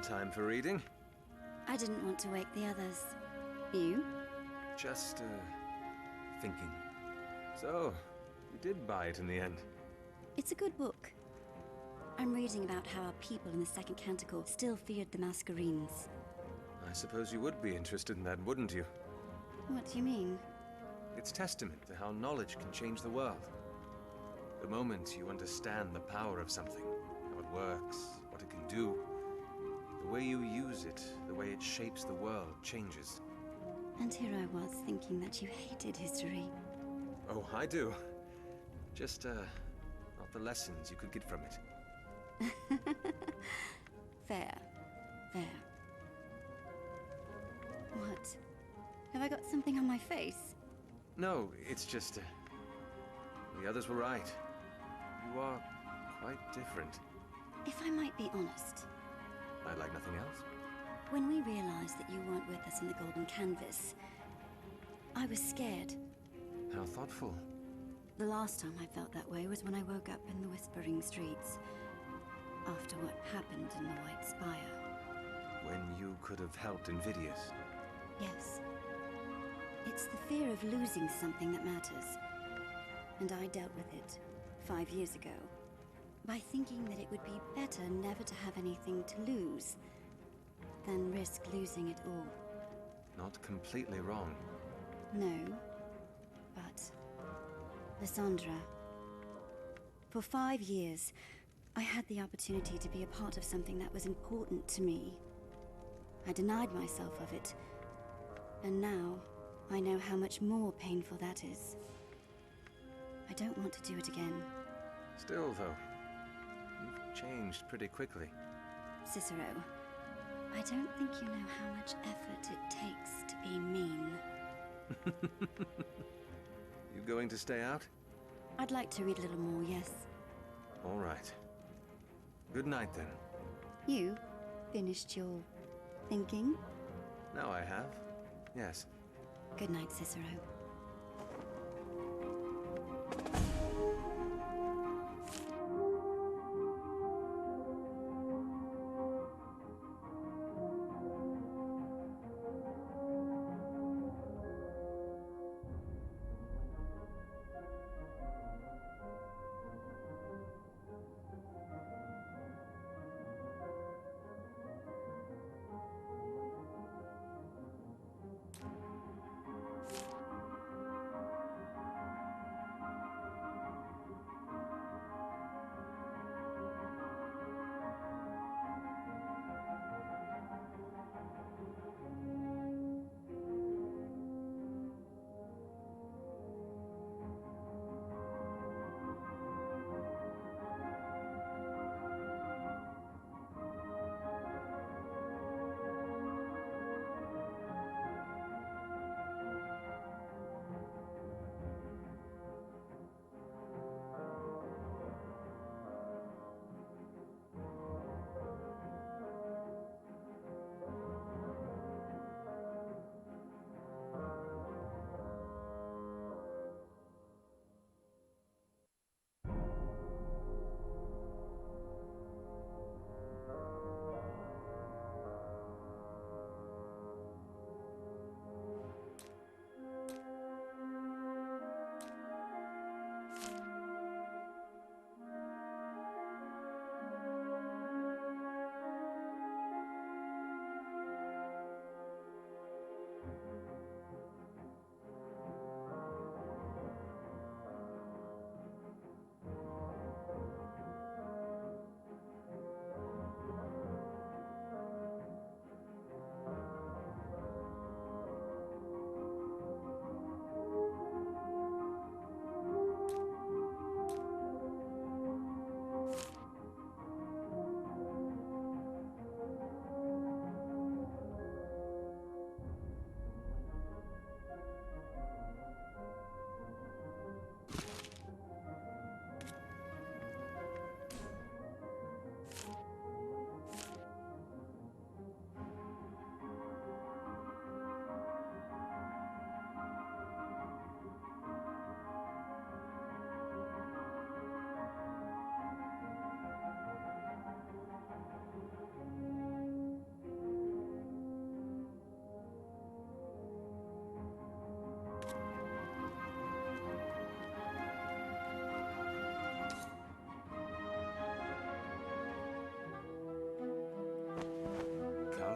time for reading. I didn't want to wake the others. You? Just, thinking. So, you did buy it in the end. It's a good book. I'm reading about how our people in the Second Canticle still feared the Masquerades. I suppose you would be interested in that, wouldn't you? What do you mean? It's testament to how knowledge can change the world. The moment you understand the power of something, how it works, what it can do, the way you use it, the way it shapes the world changes. And here I was thinking that you hated history. Oh, I do. Just, not the lessons you could get from it. Fair. Fair. What? Have I got something on my face? No, it's just, the others were right. You are quite different. If I might be honest, I'd like nothing else. when we realized that you weren't with us in the Golden Canvas, I was scared. How thoughtful. The last time I felt that way was when I woke up in the Whispering Streets, after what happened in the White Spire. When you could have helped Invidious. Yes. It's the fear of losing something that matters. And I dealt with it 5 years ago by thinking that it would be better never to have anything to lose than risk losing it all. Not completely wrong. No, but Lysandra. For 5 years, I had the opportunity to be a part of something that was important to me. I denied myself of it, and now I know how much more painful that is. I don't want to do it again. Still, though, you've changed pretty quickly. Cicero, I don't think you know how much effort it takes to be mean. You going to stay out? I'd like to read a little more, yes. All right. Good night, then. You finished your thinking? Now I have. Yes. Good night, Cicero.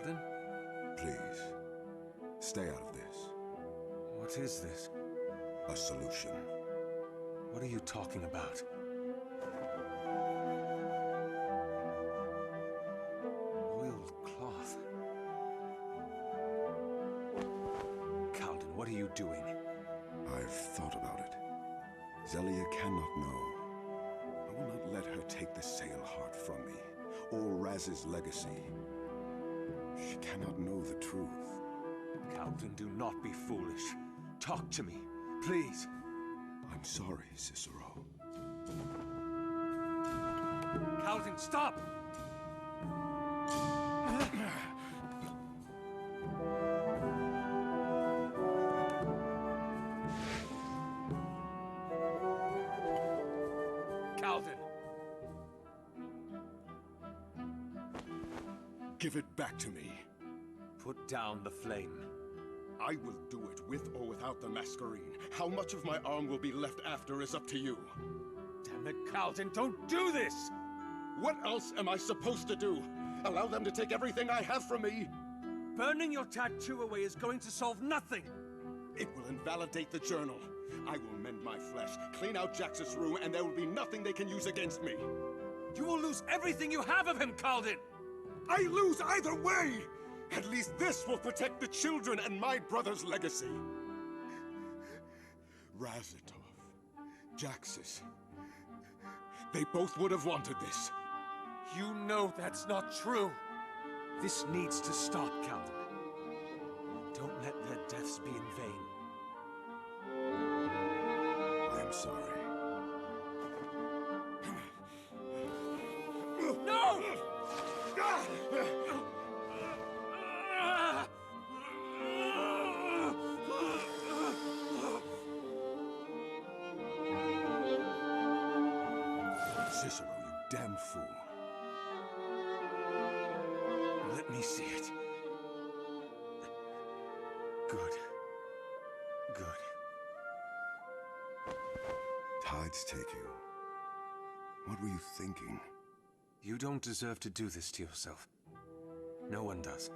Calden? Please, stay out of this. What is this? A solution. What are you talking about? Oiled cloth. Calden, what are you doing? I've thought about it. Zelia cannot know. I will not let her take the Sail Heart from me, or Raz's legacy. She cannot know the truth. Calden, do not be foolish. Talk to me, please. I'm sorry, Cicero. Calden, stop! Calden! Give it back to me. Put down the flame. I will do it with or without the Masquerade. How much of my arm will be left after is up to you. Damn it, Calden, don't do this! What else am I supposed to do? Allow them to take everything I have from me? Burning your tattoo away is going to solve nothing! It will invalidate the journal. I will mend my flesh, clean out Jax's room, and there will be nothing they can use against me. You will lose everything you have of him, Calden! I lose either way! At least this will protect the children and my brother's legacy. Razatov, Jaxus, they both would have wanted this. You know that's not true. This needs to stop, Calden. Don't let their deaths be in vain. I am sorry. No! Cicero, you damn fool. Let me see it. Good. Good. Tides take you. What were you thinking? You don't deserve to do this to yourself. No one does.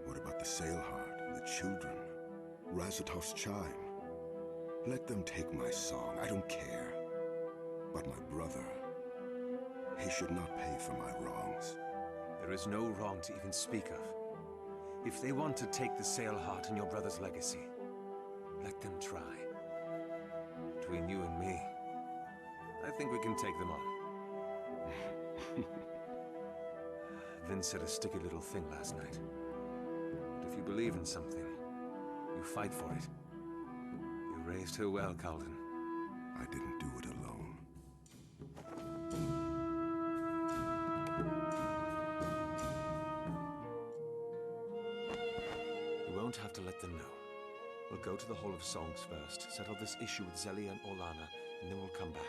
What about the Sail Heart, the children, Razatov's chime? Let them take my song, I don't care. But my brother, he should not pay for my wrongs. There is no wrong to even speak of. If they want to take the Sail Heart and your brother's legacy, let them try. Between you and me, I think we can take them on. Vince said a sticky little thing last night. But if you believe in something, you fight for it. You raised her well, Calden. I didn't do it alone. You won't have to let them know. We'll go to the Hall of Songs first, settle this issue with Zelia and Orlana, and then we'll come back.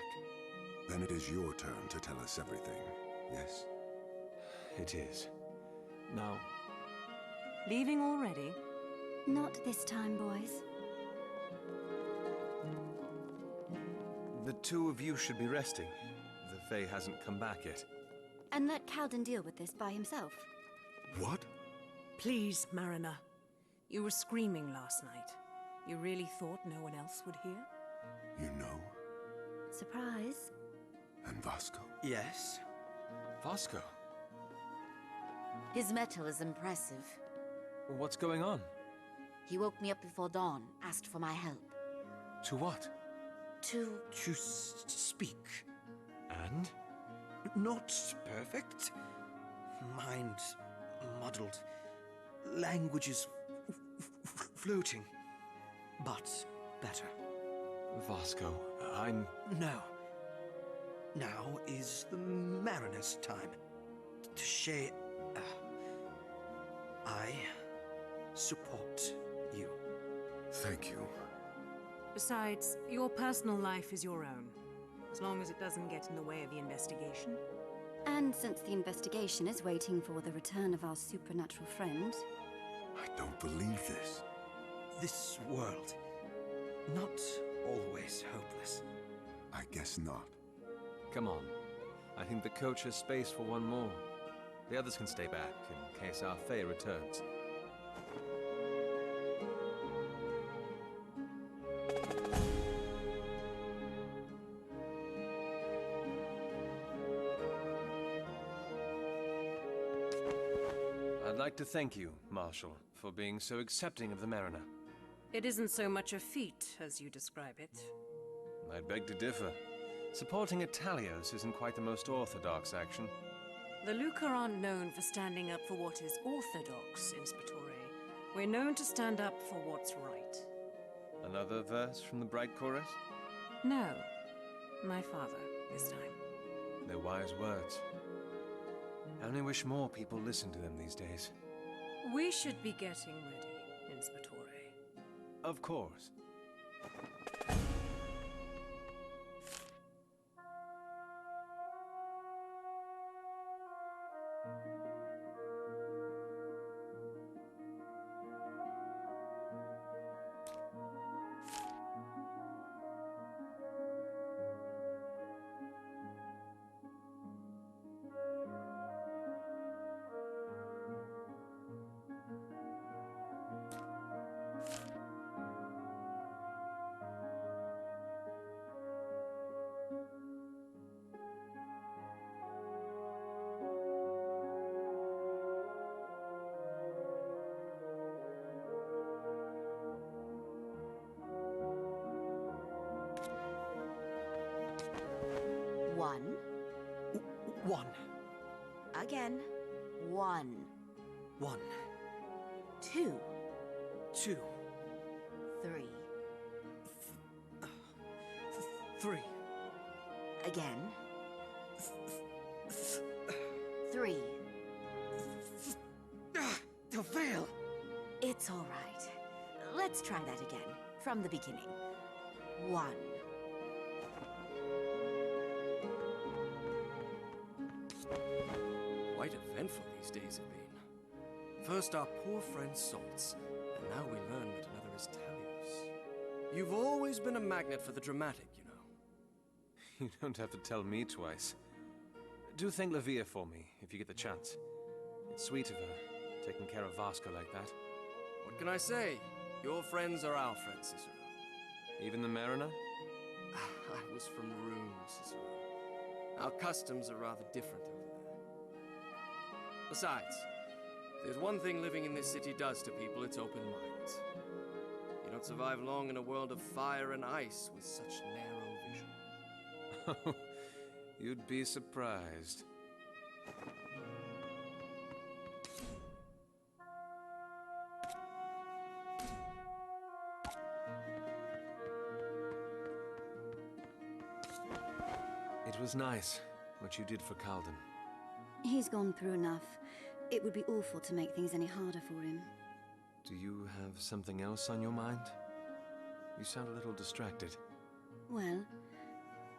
Then it is your turn to tell us everything, yes? It is. Now, Leaving already? Not this time, boys. the two of you should be resting. The Fae hasn't come back yet. And let Calden deal with this by himself. What? Please, Mariner. You were screaming last night. You really thought no one else would hear? You know? Surprise. And Vasco? Yes? Vasco, His metal is impressive. what's going on? He woke me up before dawn, asked for my help. To what? To... To speak. And? Not perfect. Mind muddled. Languages floating. But better. Vasco, I'm... No. Now is the mariner's time. To share... I support you. Thank you. Besides, your personal life is your own, as long as it doesn't get in the way of the investigation. And since the investigation is waiting for the return of our supernatural friend, I don't believe this. This world, not always hopeless. I guess not. Come on. I think the coach has space for one more. The others can stay back in case our Fae returns. I'd like to thank you, Marshal, for being so accepting of the Mariner. It isn't so much a feat as you describe it. I beg to differ. Supporting Italios isn't quite the most orthodox action. The Lucca aren't known for standing up for what is orthodox, Inspectore. We're known to stand up for what's right. Another verse from the Bright Chorus? No. My father, this time. They're wise words. I only wish more people listened to them these days. We should be getting ready, Inspectore. Of course. One. One. Again. One. One. Two. Two. Three. Three. Again. Three. The veil! It's all right. Let's try that again, from the beginning. One. Quite eventful these days have been. First our poor friend Salts, and now we learn that another is Talios. You've always been a magnet for the dramatic, you know. You don't have to tell me twice. Do thank Lavia for me, if you get the chance. It's sweet of her, taking care of Vasco like that. What can I say? Your friends are our friends, Cicero. Even the Mariner? I was from Rune, Cicero. Our customs are rather different over there. Besides, if there's one thing living in this city does to people, it's open minds. You don't survive long in a world of fire and ice with such narrow vision. You'd be surprised. It was nice, what you did for Calden. He's gone through enough. It would be awful to make things any harder for him. Do you have something else on your mind? You sound a little distracted. Well,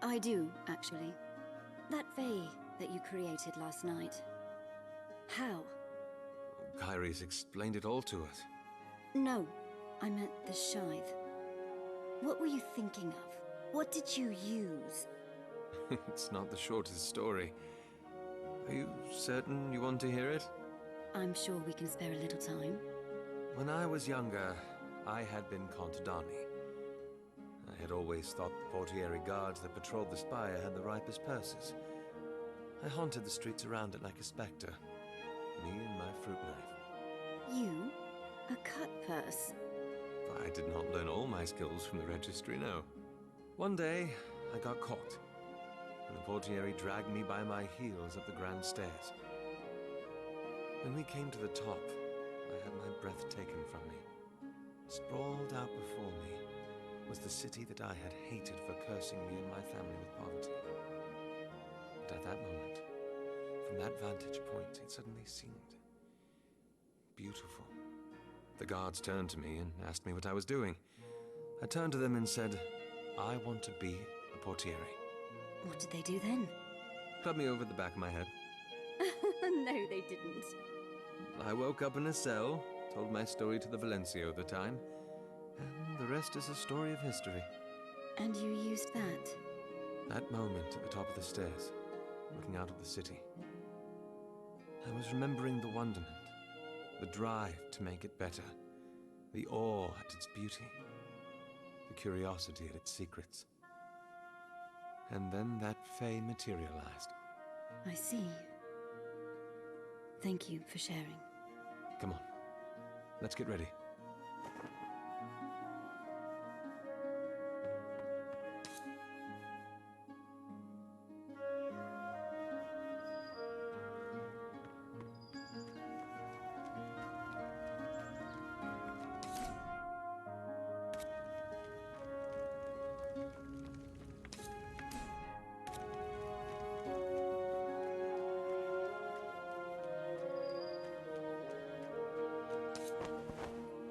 I do, actually. That Fae that you created last night. How? Kyrie's explained it all to us. No, I meant the Scythe. What were you thinking of? What did you use? It's not the shortest story. Are you certain you want to hear it? I'm sure we can spare a little time. When I was younger, I had been Contadani. I had always thought the Portieri guards that patrolled the spire had the ripest purses. I haunted the streets around it like a specter. Me and my fruit knife. You? A cut purse? I did not learn all my skills from the registry, no. One day, I got caught, and the Portieri dragged me by my heels up the grand stairs. When we came to the top, I had my breath taken from me. Sprawled out before me was the city that I had hated for cursing me and my family with poverty. But at that moment, from that vantage point, it suddenly seemed beautiful. The guards turned to me and asked me what I was doing. I turned to them and said, I want to be a Portieri. What did they do then? Clubbed me over the back of my head. No, they didn't. I woke up in a cell, told my story to the Valencio at the time, and the rest is a story of history. And you used that? That moment at the top of the stairs, looking out at the city. I was remembering the wonderment, the drive to make it better, the awe at its beauty, the curiosity at its secrets. And then that Fae materialized. I see. Thank you for sharing. Come on, let's get ready.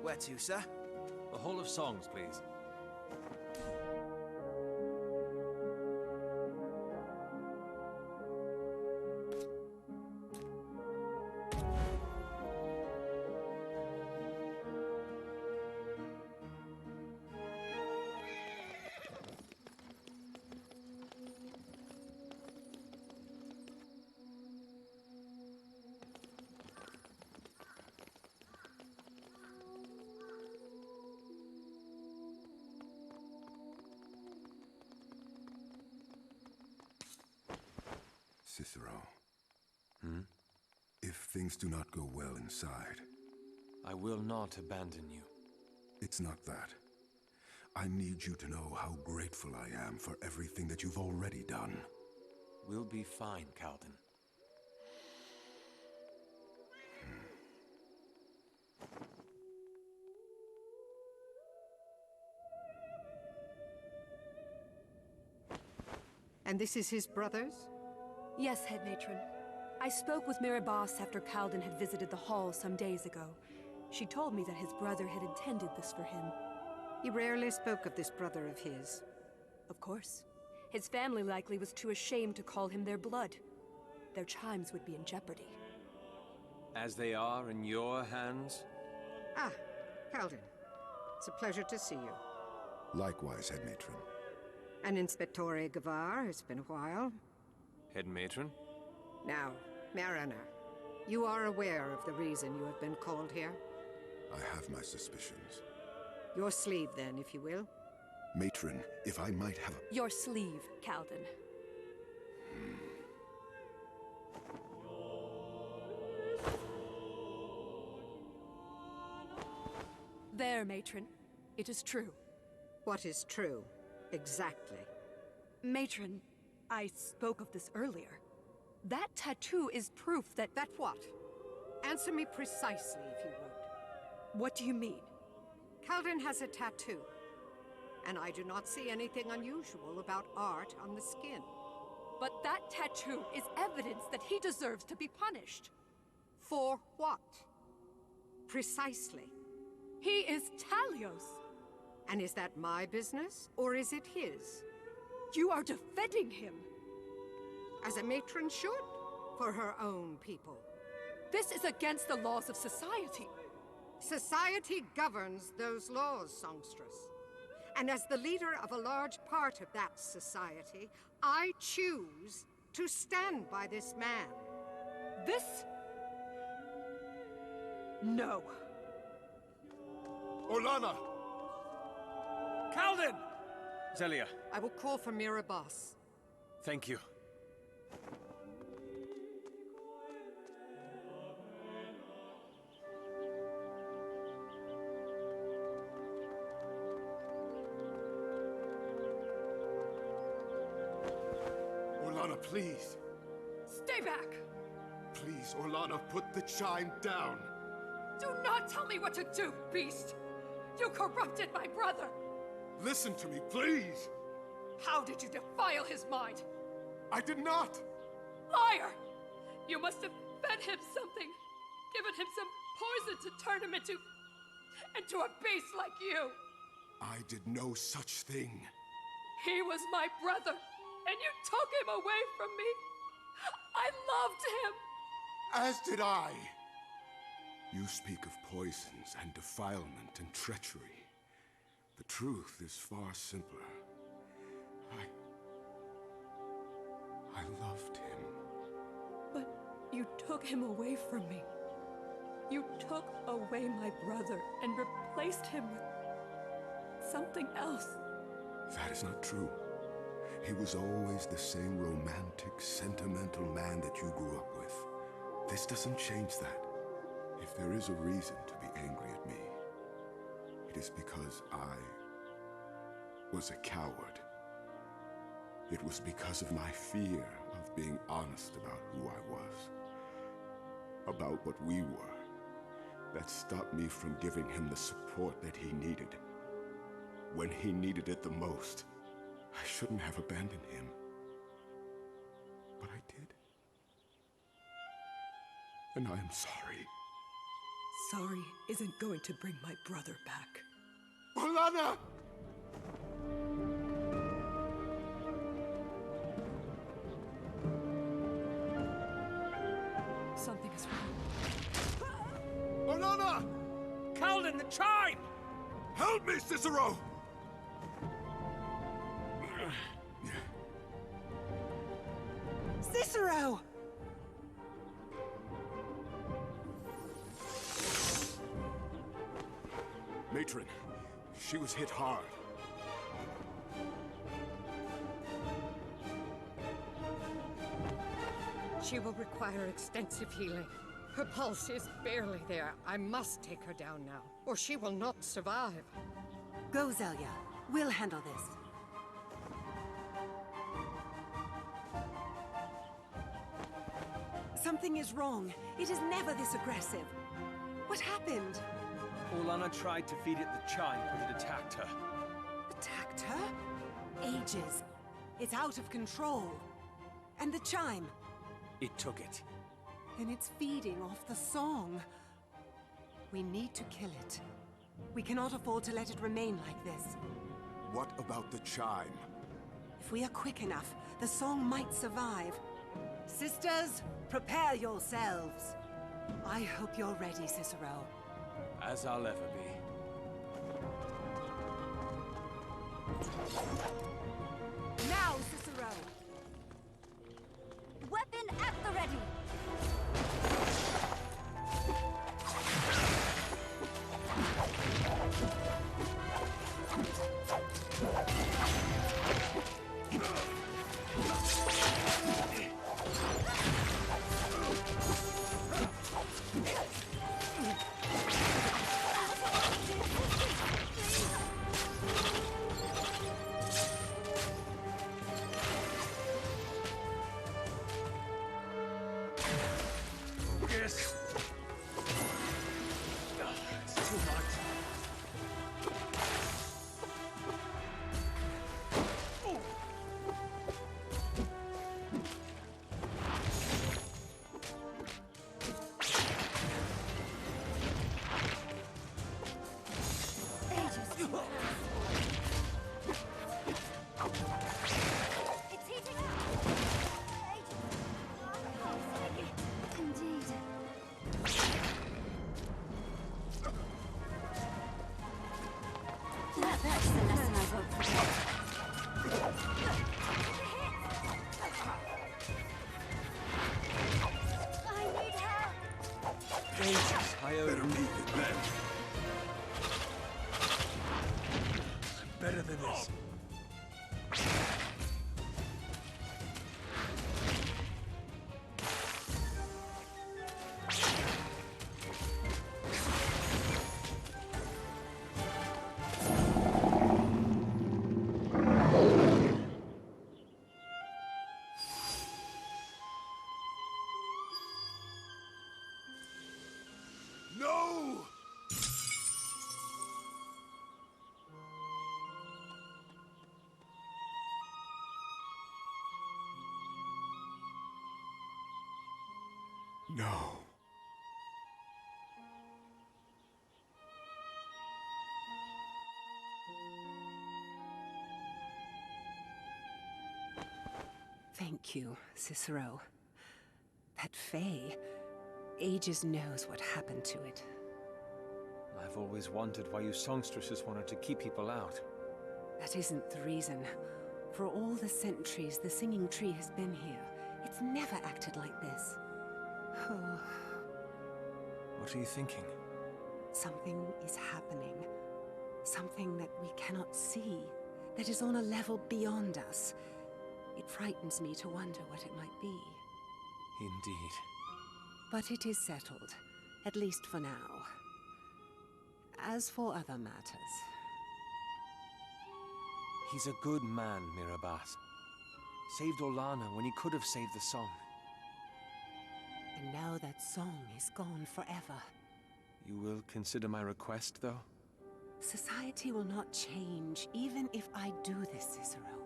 Where to, sir? The Hall of Songs, please. Cicero. Hmm? If things do not go well inside, I will not abandon you. it's not that. I need you to know how grateful I am for everything that you've already done. We'll be fine, Calden. And this is his brother's? Yes, Head Matron. I spoke with Mirabas after Calden had visited the hall some days ago. She told me that his brother had intended this for him. He rarely spoke of this brother of his. Of course. His family likely was too ashamed to call him their blood. Their chimes would be in jeopardy. As they are in your hands? Ah, Calden. It's a pleasure to see you. Likewise, Head Matron. And Inspectore Gavar, it's been a while. Head Matron? Now, Mariner, you are aware of the reason you have been called here? I have my suspicions. Your sleeve, then, if you will. Matron, if I might have a... Your sleeve, Calden. There, Matron. It is true. What is true, exactly? Matron, I spoke of this earlier. That tattoo is proof that... That what? Answer me precisely, if you would. What do you mean? Calden has a tattoo, and I do not see anything unusual about art on the skin. But that tattoo is evidence that he deserves to be punished. For what? Precisely. He is Talios. And is that my business, or is it his? You are defending him. As a matron should, for her own people. This is against the laws of society. Society governs those laws, songstress. And as the leader of a large part of that society, I choose to stand by this man. This? No. Orlana! Calden! Zelia, I will call for Mirabas. thank you. Orlana, please. Stay back! Please, Orlana, put the chime down. Do not tell me what to do, beast! You corrupted my brother! Listen to me, please. How did you defile his mind? I did not. Liar! You must have fed him something, given him some poison to turn him into a beast like you! I did no such thing. He was my brother, and you took him away from me! I loved him! As did I. You speak of poisons and defilement and treachery. The truth is far simpler. I loved him. But You took him away from me. You took away my brother and replaced him with something else. That is not true. He was always the same romantic, sentimental man that you grew up with. This doesn't change that. If there is a reason to be angry at me, it is because I was a coward. It was because of my fear of being honest about who I was, about what we were, that stopped me from giving him the support that he needed. When he needed it the most, I shouldn't have abandoned him. But I did. And I am sorry. Sorry isn't going to bring my brother back. Olana! Something is wrong. Olana! Calden, the chime! Help me, Cicero! Cicero! Matron, she was hit hard. She will require extensive healing. Her pulse is barely there. I must take her down now, or she will not survive. Go, Zelia. We'll handle this. Something is wrong. It is never this aggressive. What happened? Olana tried to feed it the chime, but it attacked her. Attacked her? Ages. It's out of control. And the chime? It took it. Then it's feeding off the song. We need to kill it. We cannot afford to let it remain like this. What about the chime? If we are quick enough, the song might survive. Sisters, prepare yourselves. I hope you're ready, Cicero. As I'll ever be. Now, Cicero! Weapon at the ready! Yes. It's too much. It's heating up! Indeed. That's the lesson I won't forget. I need help! Ages, I owe Better leave it then. better than this. No! No. Thank you, Cicero. That Fae, Aegis knows what happened to it. I've always wondered why you songstresses wanted to keep people out. That isn't the reason. For all the centuries the singing tree has been here, it's never acted like this. What are you thinking? Something is happening. Something that we cannot see, that is on a level beyond us. It frightens me to wonder what it might be. Indeed. But it is settled, at least for now. As for other matters... He's a good man, Mirabas. Saved Orlana when he could have saved the song. And now that song is gone forever. You will consider my request, though? Society will not change, even if I do this, Cicero.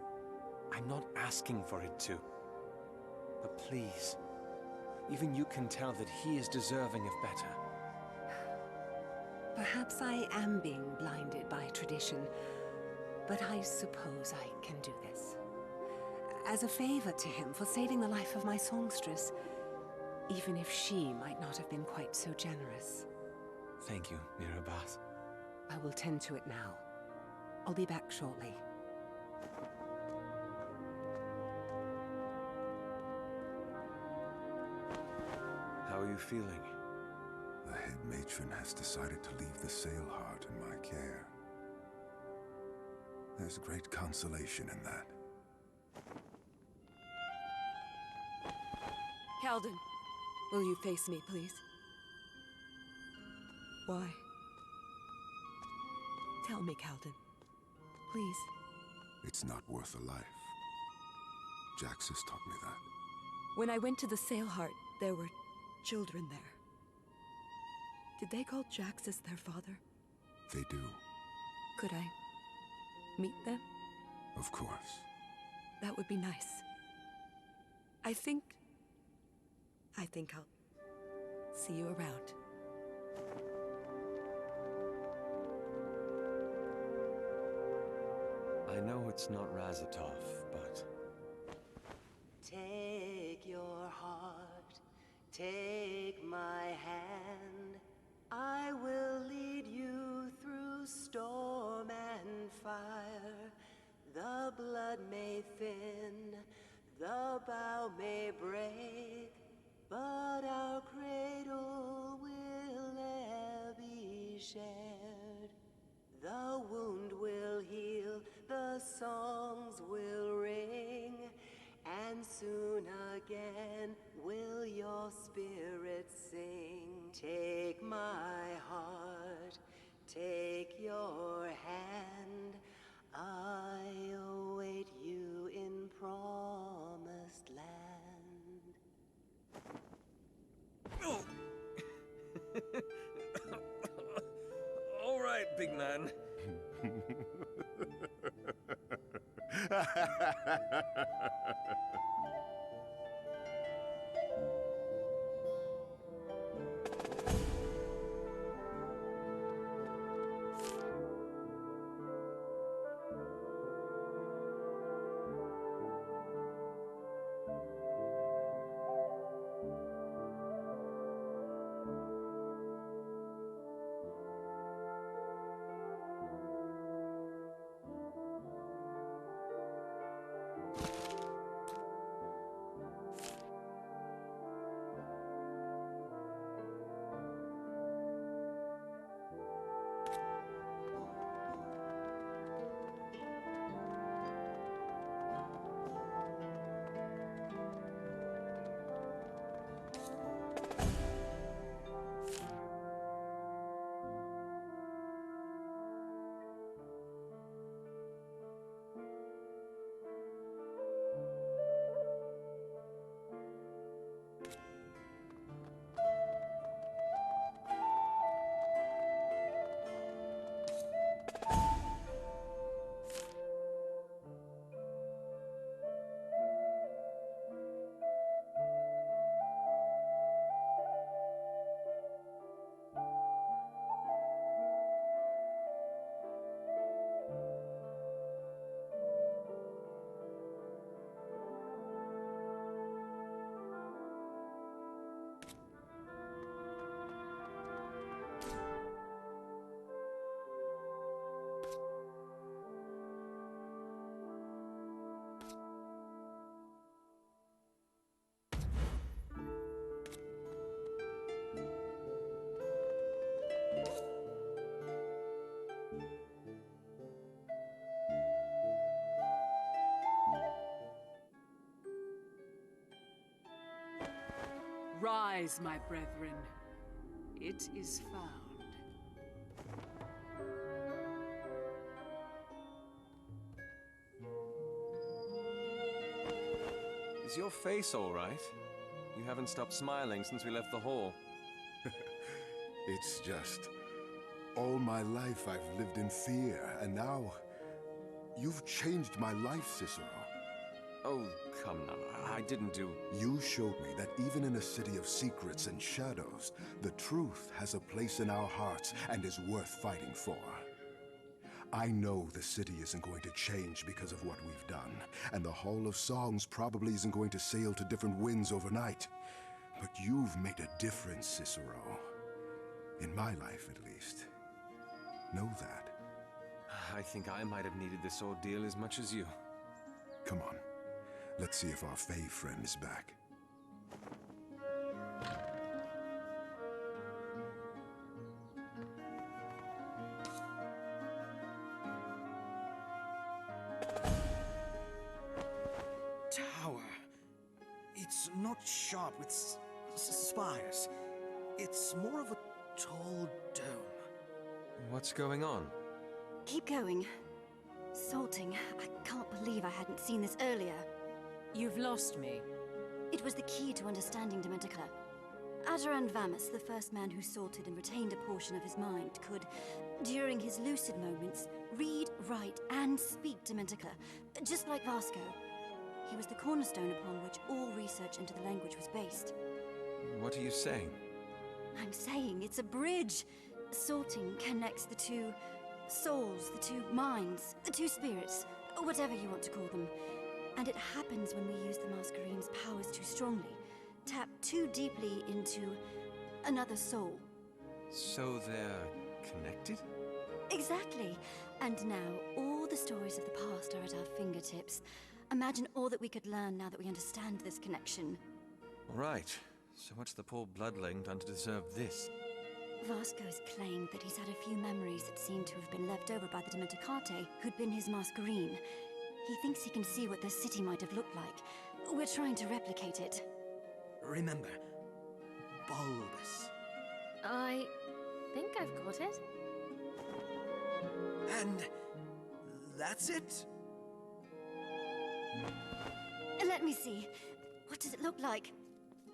I'm not asking for it to. But please, even you can tell that he is deserving of better. Perhaps I am being blinded by tradition, but I suppose I can do this. As a favor to him for saving the life of my songstress, even if she might not have been quite so generous. Thank you, Mirabas. I will tend to it now. I'll be back shortly. How are you feeling? The head matron has decided to leave the sail heart in my care. There's great consolation in that. Calden, will you face me, please? Why? Tell me, Calden. Please. It's not worth a life. Jax has taught me that. When I went to the Sailheart, there were children there. Did they call Jaxus their father? They do. Could I meet them? Of course. That would be nice. I think I'll see you around. I know it's not Razatov, but... Take your heart, take my hand. I will lead you through storm and fire. The blood may thin, the bow may break, but our cradle will e'er be shared. The wound will heal, the songs will ring, and soon again will your spirit sing. Take my heart, take your hand. I await you in promised land. All right, big man. Arise, my brethren. It is found. Is your face all right? You haven't stopped smiling since we left the hall. It's just... all my life I've lived in fear, and now... you've changed my life, Cicero. Oh, come now. I didn't do... You showed me that even in a city of secrets and shadows, the truth has a place in our hearts and is worth fighting for. I know the city isn't going to change because of what we've done, and the Hall of Songs probably isn't going to sail to different winds overnight. But you've made a difference, Cicero. In my life, at least. Know that. I think I might have needed this ordeal as much as you. Come on. Let's see if our Fae friend is back. Tower. It's not sharp with spires. It's more of a tall dome. What's going on? Keep going. Salting. I can't believe I hadn't seen this earlier. You've lost me. It was the key to understanding Dementica. Adaran Vamus, the first man who salted and retained a portion of his mind, could, during his lucid moments, read, write, and speak Dementica, just like Vasco. He was the cornerstone upon which all research into the language was based. What are you saying? I'm saying it's a bridge. Salting connects the two souls, the two minds, the two spirits, whatever you want to call them. And it happens when we use the Masquerine's powers too strongly, tap too deeply into another soul. So they're connected? Exactly. And now, all the stories of the past are at our fingertips. Imagine all that we could learn now that we understand this connection. Right. So what's the poor bloodling done to deserve this? Vasco's claimed that he's had a few memories that seem to have been left over by the Dementicate, who'd been his Masquerine. He thinks he can see what the city might have looked like. We're trying to replicate it. Remember, bulbous. I think I've got it. And that's it? Let me see. What does it look like?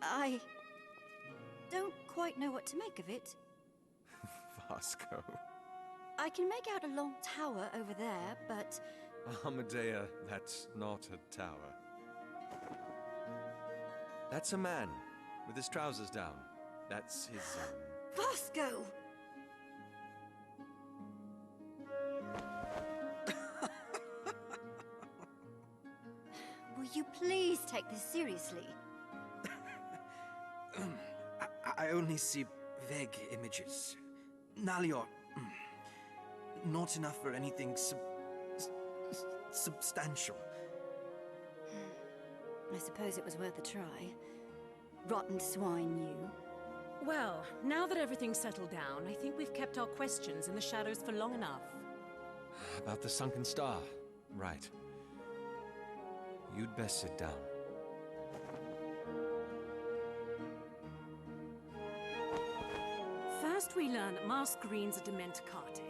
I don't quite know what to make of it. Vasco. I can make out a long tower over there, but... Amadea, that's not a tower. That's a man, with his trousers down. That's his, Vasco! Will you please take this seriously? I only see vague images. Nalior, not enough for anything substantial. I suppose it was worth a try. Rotten swine, you. Well, now that everything's settled down, I think we've kept our questions in the shadows for long enough. About the sunken star. Right. You'd best sit down. First we learn that Masquerine's a Dementicate,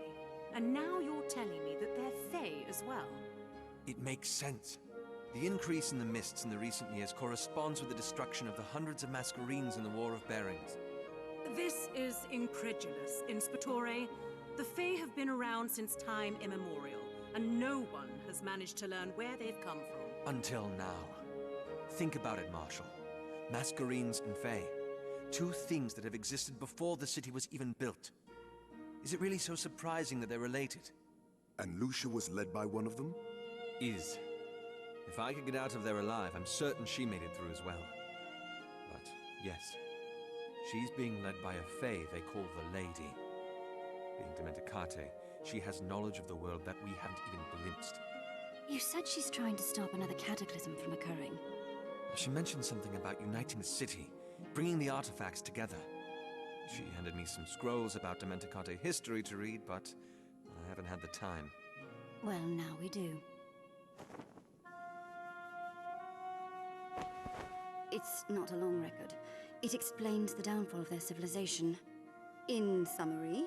and now you're telling me that they're Fae as well. It makes sense. The increase in the mists in the recent years corresponds with the destruction of the hundreds of Masquerines in the War of Bearings. This is incredulous, Inspectore. The Fae have been around since time immemorial, and no one has managed to learn where they've come from. Until now. Think about it, Marshal. Masquerines and Fae. Two things that have existed before the city was even built. Is it really so surprising that they're related? And Lucia was led by one of them? Is. If I could get out of there alive, I'm certain she made it through as well. But, yes. She's being led by a Fae they call the Lady. Being Dementicate, she has knowledge of the world that we haven't even glimpsed. You said she's trying to stop another cataclysm from occurring. She mentioned something about uniting the city, bringing the artifacts together. She handed me some scrolls about Dementicate history to read, but I haven't had the time. Well, now we do. It's not a long record. It explained the downfall of their civilization. In summary,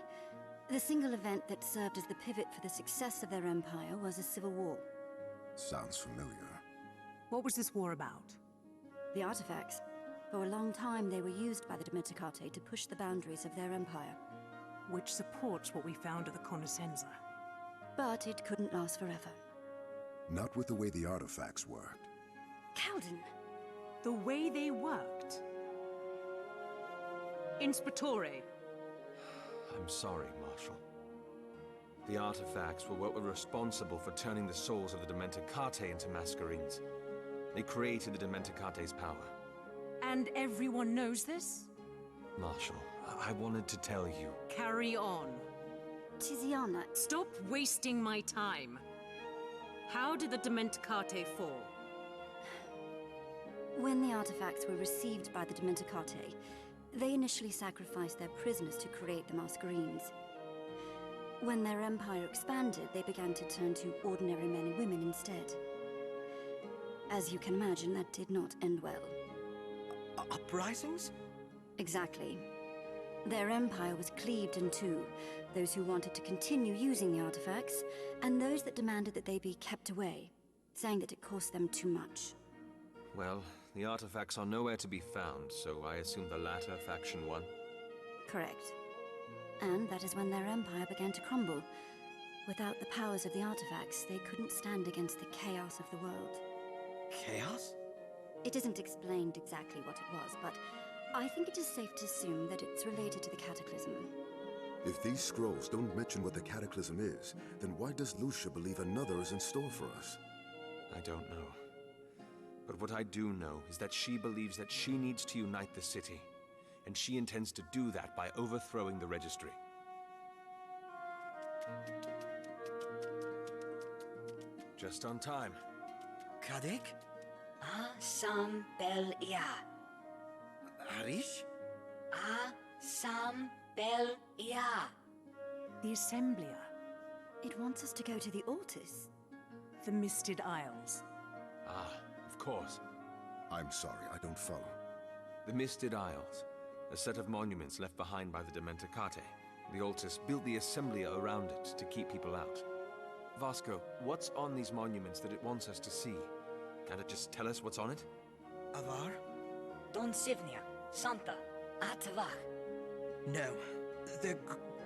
the single event that served as the pivot for the success of their empire was a civil war. Sounds familiar. What was this war about? The artifacts. For a long time, they were used by the Dimenticarte to push the boundaries of their empire. Which supports what we found at the Conoscenza. But it couldn't last forever. Not with the way the artifacts worked. Calden! The way they worked? Inspectore! I'm sorry, Marshal. The artifacts were what were responsible for turning the souls of the Dimenticarte into Masquerades. They created the Dimenticarte's power. And everyone knows this? Marshal, I wanted to tell you. Carry on. Tiziana... Stop wasting my time. How did the Dimenticarte fall? When the artifacts were received by the Dimenticarte, they initially sacrificed their prisoners to create the Masquerades. When their empire expanded, they began to turn to ordinary men and women instead. As you can imagine, that did not end well. Uprisings? Exactly. Their empire was cleaved in two, those who wanted to continue using the artifacts, and those that demanded that they be kept away, saying that it cost them too much. Well, the artifacts are nowhere to be found, so I assume the latter faction won? Correct. And that is when their empire began to crumble. Without the powers of the artifacts, they couldn't stand against the chaos of the world. Chaos? It isn't explained exactly what it was, but I think it is safe to assume that it's related to the Cataclysm. If these scrolls don't mention what the Cataclysm is, then why does Lucia believe another is in store for us? I don't know. But what I do know is that she believes that she needs to unite the city, and she intends to do that by overthrowing the Registry. Just on time. Kadek? ASSEMBLEA. Harish? ASSEMBLEA. The Assemblea. It wants us to go to the altars. The Misted Isles. Ah, of course. I'm sorry, I don't follow. The Misted Isles. A set of monuments left behind by the Dimenticarte. The Altus built the Assemblea around it to keep people out. Vasco, what's on these monuments that it wants us to see? Can't it just tell us what's on it? Avar? Don Sivnia. Santa. Atavar. No. They're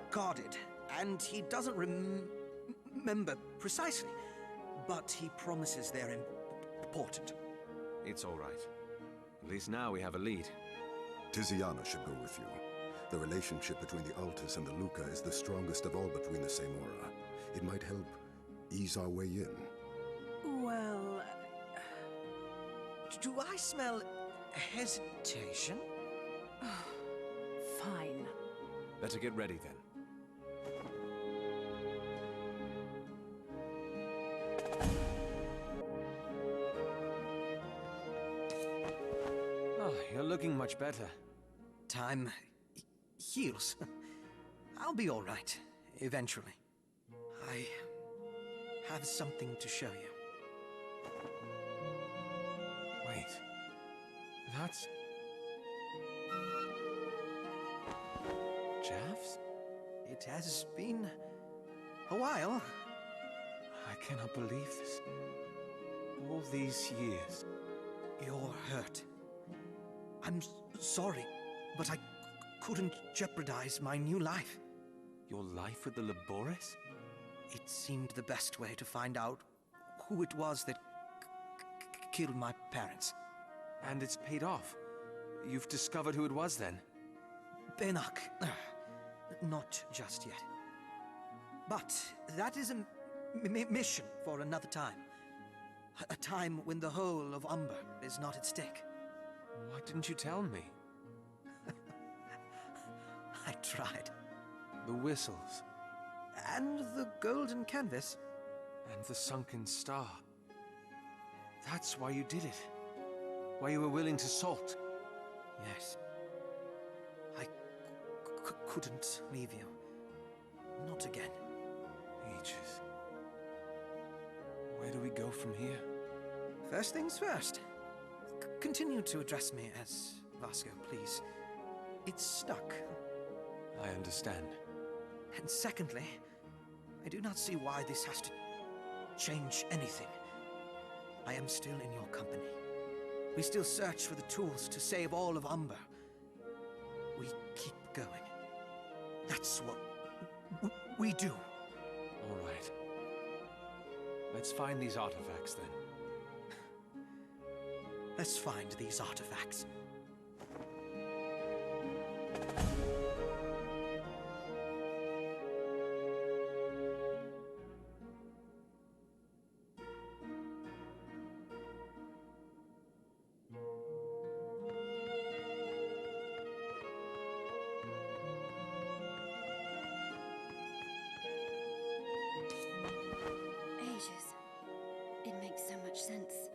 guarded, and he doesn't remember precisely. But he promises they're important. It's all right. At least now we have a lead. Tiziana should go with you. The relationship between the Altus and the Luca is the strongest of all between the Semora. It might help ease our way in. Well... do I smell hesitation? Fine. Better get ready then. Oh, you're looking much better. Time heals. I'll be all right, eventually. I have something to show you. Wait. That's... Javs? It has been a while. I cannot believe this. All these years. You're hurt. I'm sorry, but I couldn't jeopardize my new life. Your life with the Labores? It seemed the best way to find out who it was that killed my parents. And it's paid off. You've discovered who it was then? Benak. Not just yet. But that is a mission for another time. A time when the whole of Umber is not at stake. Why didn't you tell me? I tried. The whistles. And the golden canvas. And the sunken star. That's why you did it. Why you were willing to salt. Yes. I couldn't leave you. Not again. Ages. Where do we go from here? First things first. Continue to address me as Vasco, please. It's stuck. I understand. And secondly, I do not see why this has to change anything. I am still in your company. We still search for the tools to save all of Umber. We keep going. That's what we do. All right. Let's find these artifacts then. Let's find these artifacts. It makes so much sense.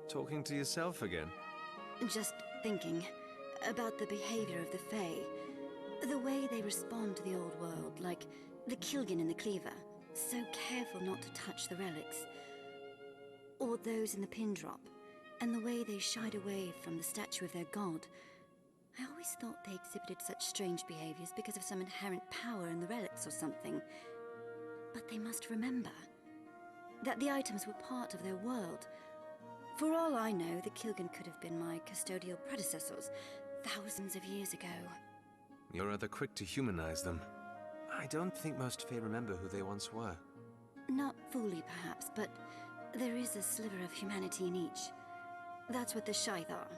Talking to yourself again? Just thinking about the behavior of the Fae. The way they respond to the old world, like the Kilgan in the Cleaver, so careful not to touch the relics. Or those in the pin drop, and the way they shied away from the statue of their god. I always thought they exhibited such strange behaviors because of some inherent power in the relics or something. But they must remember that the items were part of their world. For all I know, the Kilgan could have been my custodial predecessors thousands of years ago. You're rather quick to humanize them. I don't think most Fae remember who they once were. Not fully, perhaps, but there is a sliver of humanity in each. That's what the Scythe are.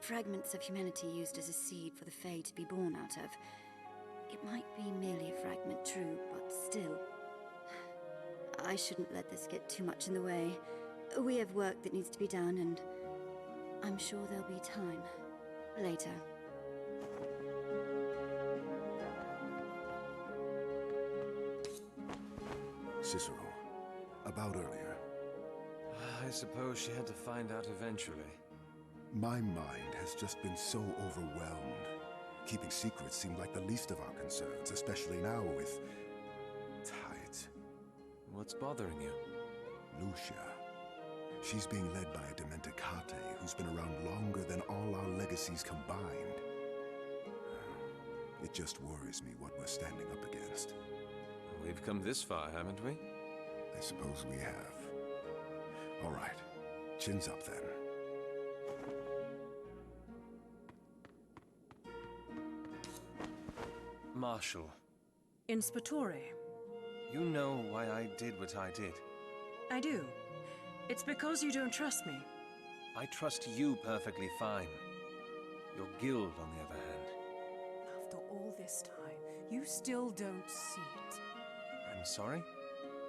Fragments of humanity used as a seed for the Fae to be born out of. It might be merely a fragment, true, but still. I shouldn't let this get too much in the way. We have work that needs to be done, and I'm sure there'll be time. Later. Cicero, about earlier. I suppose she had to find out eventually. My mind has just been so overwhelmed. Keeping secrets seemed like the least of our concerns, especially now with... Tides. What's bothering you? Lucia. She's being led by a demented Kate who's been around longer than all our legacies combined. It just worries me what we're standing up against. We've come this far, haven't we? I suppose we have. All right. Chins up, then. Marshal. Inspectore. You know why I did what I did. I do. It's because you don't trust me. I trust you perfectly fine. Your guild, on the other hand. After all this time, you still don't see it. I'm sorry?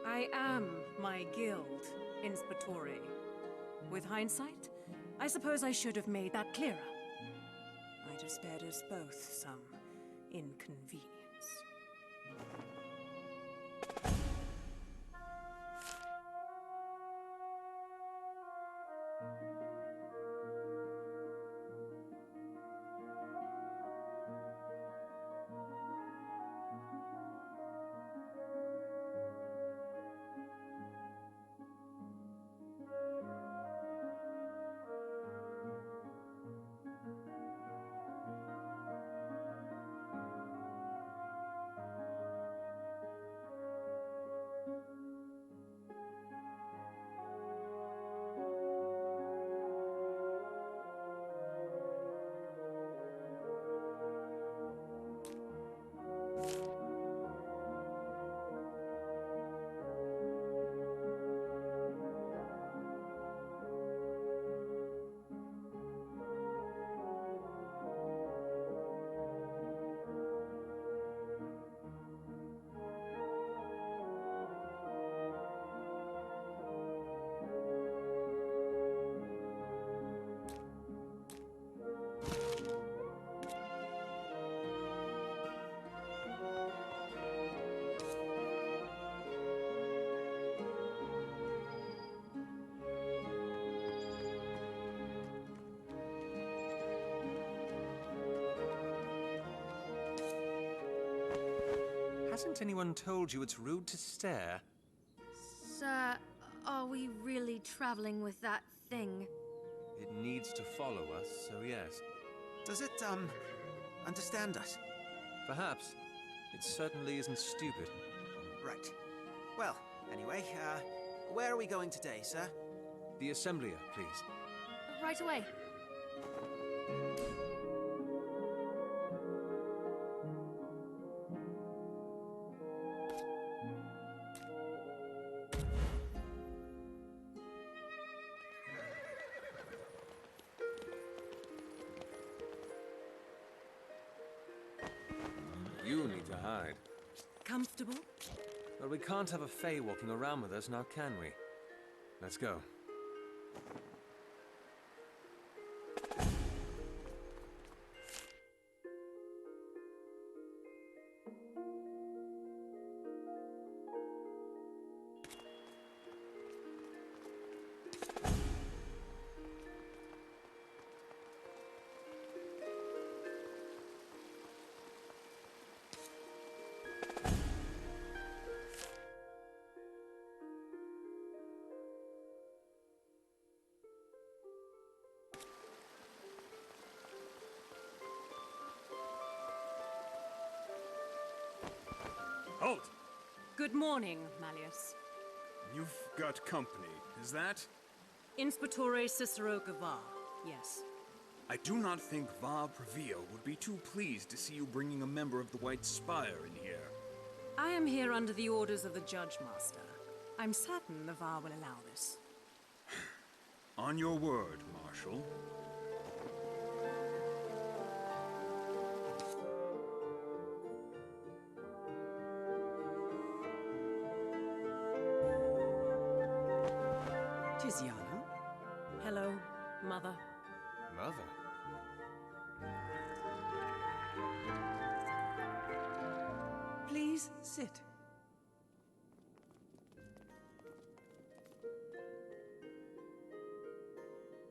I am my guild, Inspectore. With hindsight, I suppose I should have made that clearer. I'd have spared us both some inconvenience. Hasn't anyone told you it's rude to stare? Sir, are we really traveling with that thing? It needs to follow us, so yes. Does it, understand us? Perhaps. It certainly isn't stupid. Right. Well, anyway, where are we going today, sir? The Assemblea, please. Right away. You need to hide. Comfortable? Well, we can't have a Fae walking around with us now, can we? Let's go. Halt! Good morning, Malleus. You've got company, is that? Inspectore Cicero Gavar, yes. I do not think Va Previo would be too pleased to see you bringing a member of the White Spire in here. I am here under the orders of the Judge Master. I'm certain the VAR will allow this. On your word, Marshal. Tiziana? Hello, Mother. Mother? Please sit.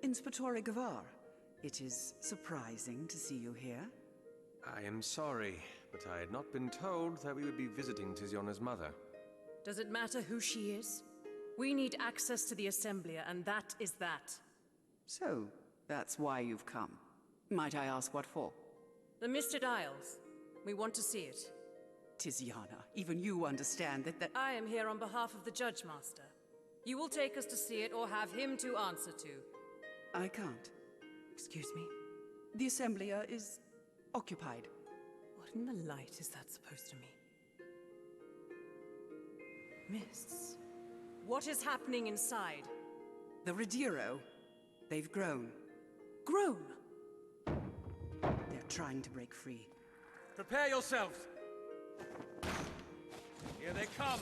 Inspectore Gavar, it is surprising to see you here. I am sorry, but I had not been told that we would be visiting Tiziana's mother. Does it matter who she is? We need access to the Assemblea, and that is that. So, that's why you've come. Might I ask what for? The Misted Isles. We want to see it. Tiziana, even you understand that I am here on behalf of the Judge Master. You will take us to see it or have him to answer to. I can't. Excuse me. The Assemblea is occupied. What in the light is that supposed to mean? Mists. What is happening inside? The Rediro. They've grown. Grown? They're trying to break free. Prepare yourselves! Here they come!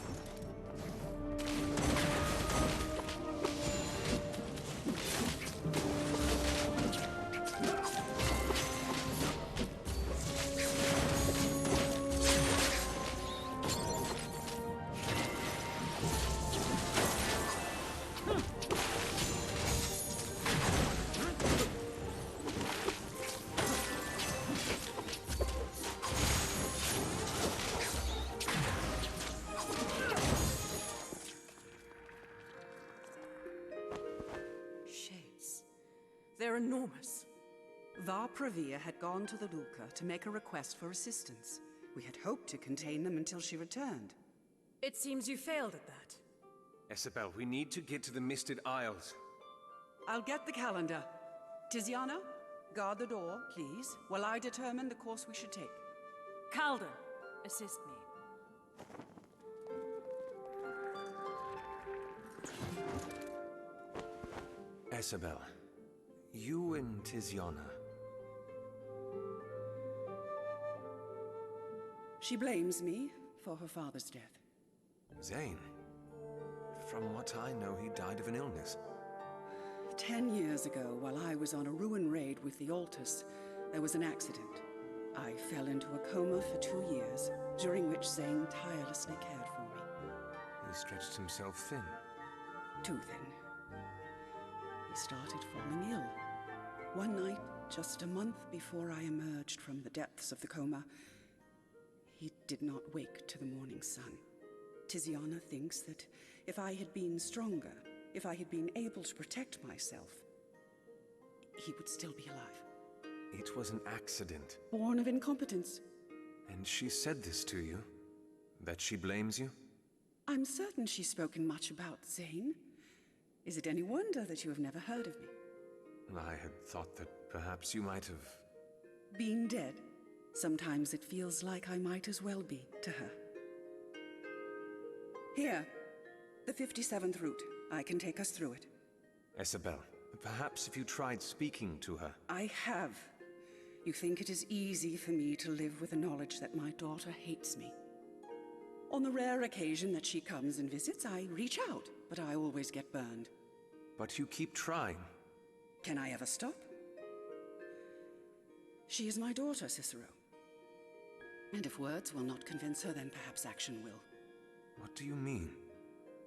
They're enormous. Va Previa had gone to the Luca to make a request for assistance. We had hoped to contain them until she returned. It seems you failed at that. Isabel, we need to get to the Misted Isles. I'll get the calendar. Tiziana, guard the door, please, while I determine the course we should take. Calder, assist me. Isabel, you and Tiziana. She blames me for her father's death. Zane? From what I know, he died of an illness. 10 years ago, while I was on a ruin raid with the Altus, there was an accident. I fell into a coma for 2 years, during which Zane tirelessly cared for me. He stretched himself thin. Too thin. He started falling ill. One night, just a month before I emerged from the depths of the coma, he did not wake to the morning sun. Tiziana thinks that if I had been stronger, if I had been able to protect myself, he would still be alive. It was an accident. Born of incompetence. And she said this to you? That she blames you? I'm certain she's spoken much about Zane. Is it any wonder that you have never heard of me? I had thought that perhaps you might have... Being dead. Sometimes it feels like I might as well be to her. Here, the 57th route. I can take us through it. Isabel, perhaps if you tried speaking to her... I have. You think it is easy for me to live with the knowledge that my daughter hates me. On the rare occasion that she comes and visits, I reach out, but I always get burned. But you keep trying. Can I ever stop? She is my daughter, Cicero. And if words will not convince her, then perhaps action will. What do you mean?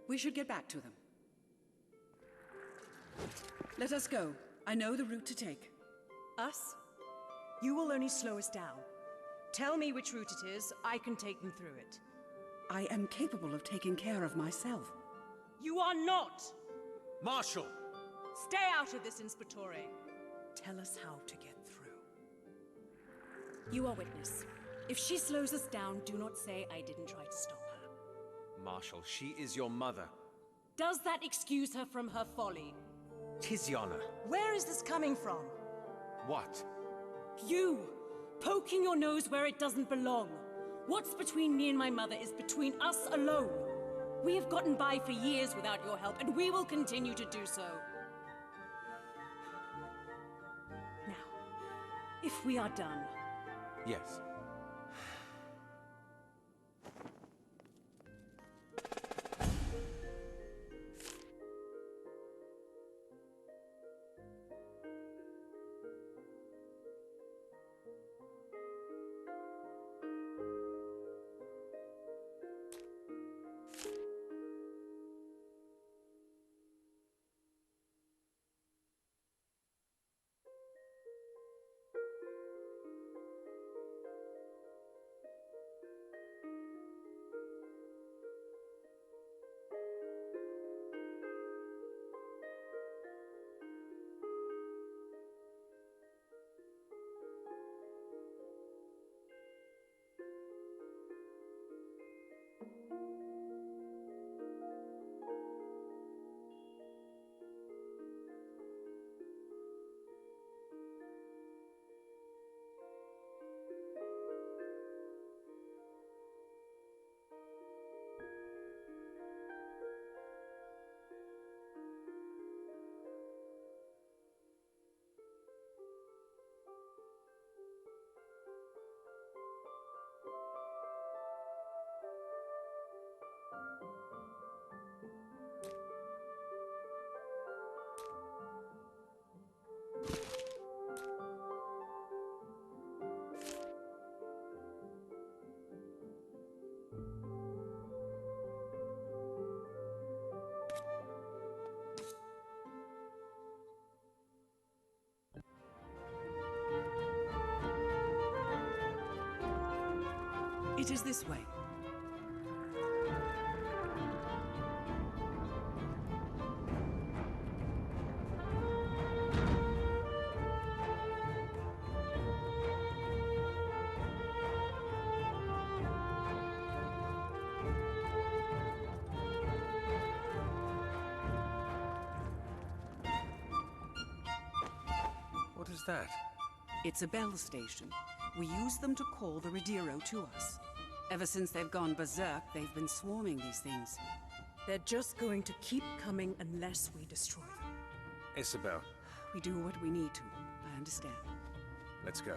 We should get back to them. Let us go. I know the route to take. Us? You will only slow us down. Tell me which route it is, I can take them through it. I am capable of taking care of myself. You are not! Marshal! Stay out of this, Inspectore. Tell us how to get through. You are witness. If she slows us down, do not say I didn't try to stop her. Marshal, she is your mother. Does that excuse her from her folly? Tiziana. Where is this coming from? What? You! Poking your nose where it doesn't belong. What's between me and my mother is between us alone. We have gotten by for years without your help, and we will continue to do so. Now, if we are done... Yes. It is this way. What is that? It's a bell station. We use them to call the Rediro to us. Ever since they've gone berserk, they've been swarming these things. They're just going to keep coming unless we destroy them. Isabel. We do what we need to. I understand. Let's go.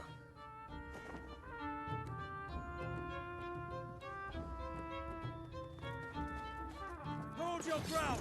Hold your ground!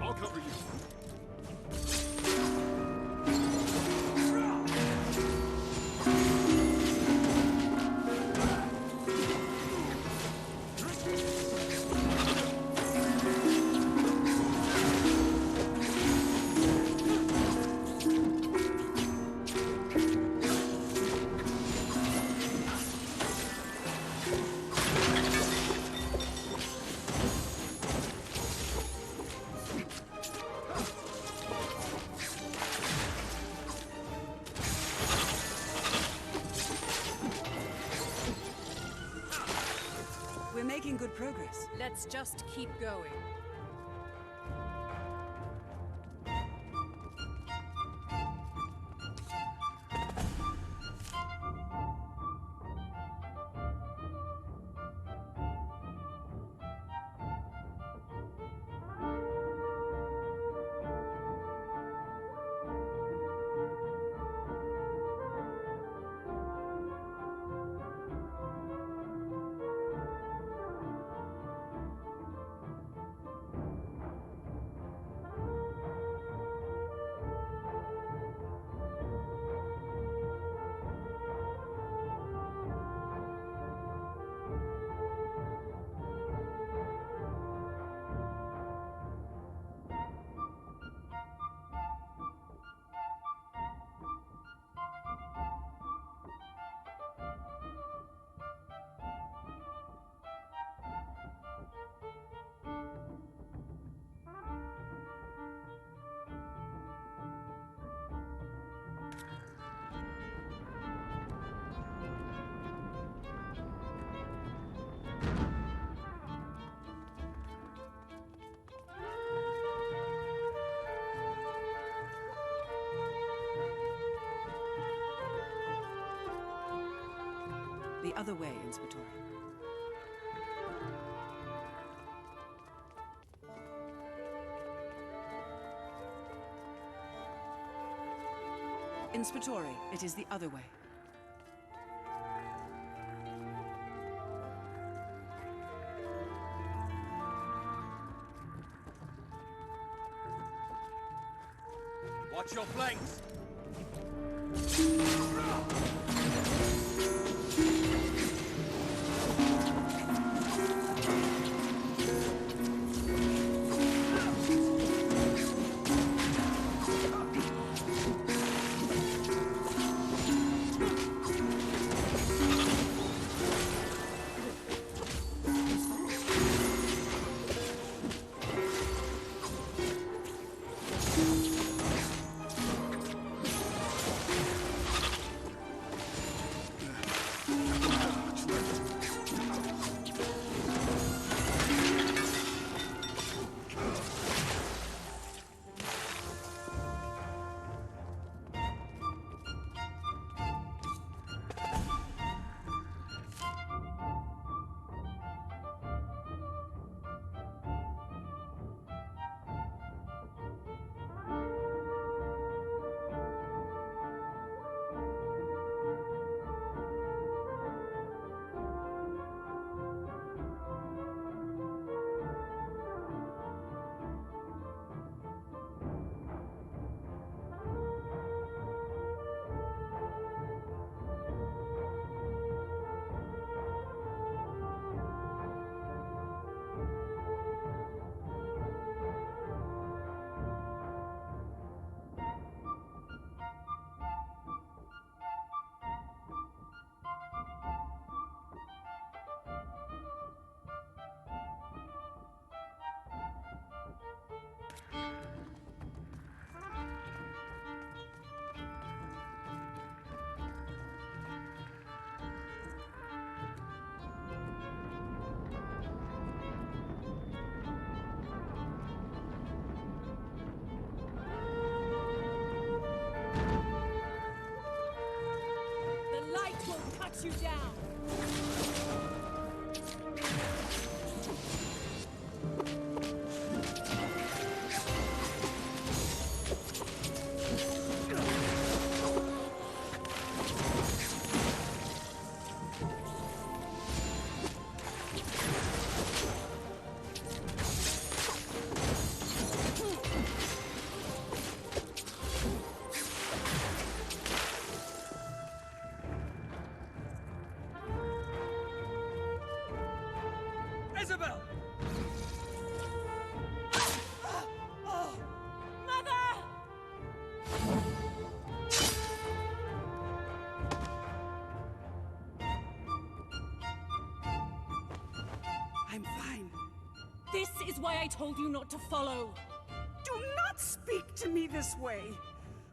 I'll cover you. We're making good progress. Let's just keep going. The other way, Inspector. Inspector, it is the other way. Watch your flanks! Cut you down! This is why I told you not to follow. Do not speak to me this way.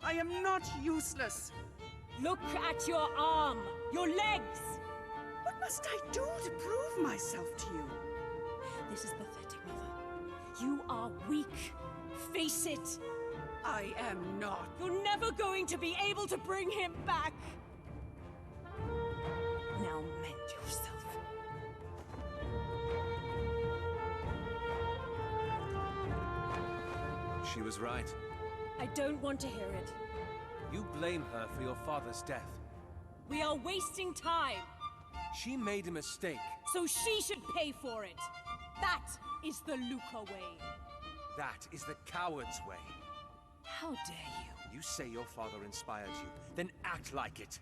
I am not useless. Look at your arm, your legs. What must I do to prove myself to you? This is pathetic, Mother. You are weak. Face it. I am not. You're never going to be able to bring him back. Now mend yourself. She was right. I don't want to hear it. You blame her for your father's death. We are wasting time. She made a mistake. So she should pay for it. That is the Luca way. That is the coward's way. How dare you? You say your father inspired you, then act like it.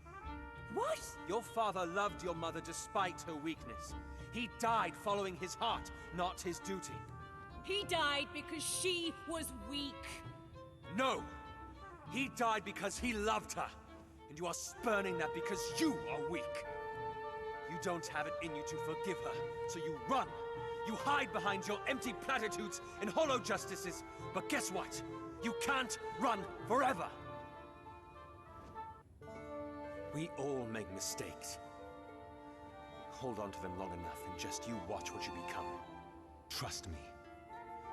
What? Your father loved your mother despite her weakness. He died following his heart, not his duty. He died because she was weak. No! He died because he loved her. And you are spurning that because you are weak. You don't have it in you to forgive her, so you run. You hide behind your empty platitudes and hollow justices. But guess what? You can't run forever. We all make mistakes. Hold on to them long enough and just you watch what you become. Trust me.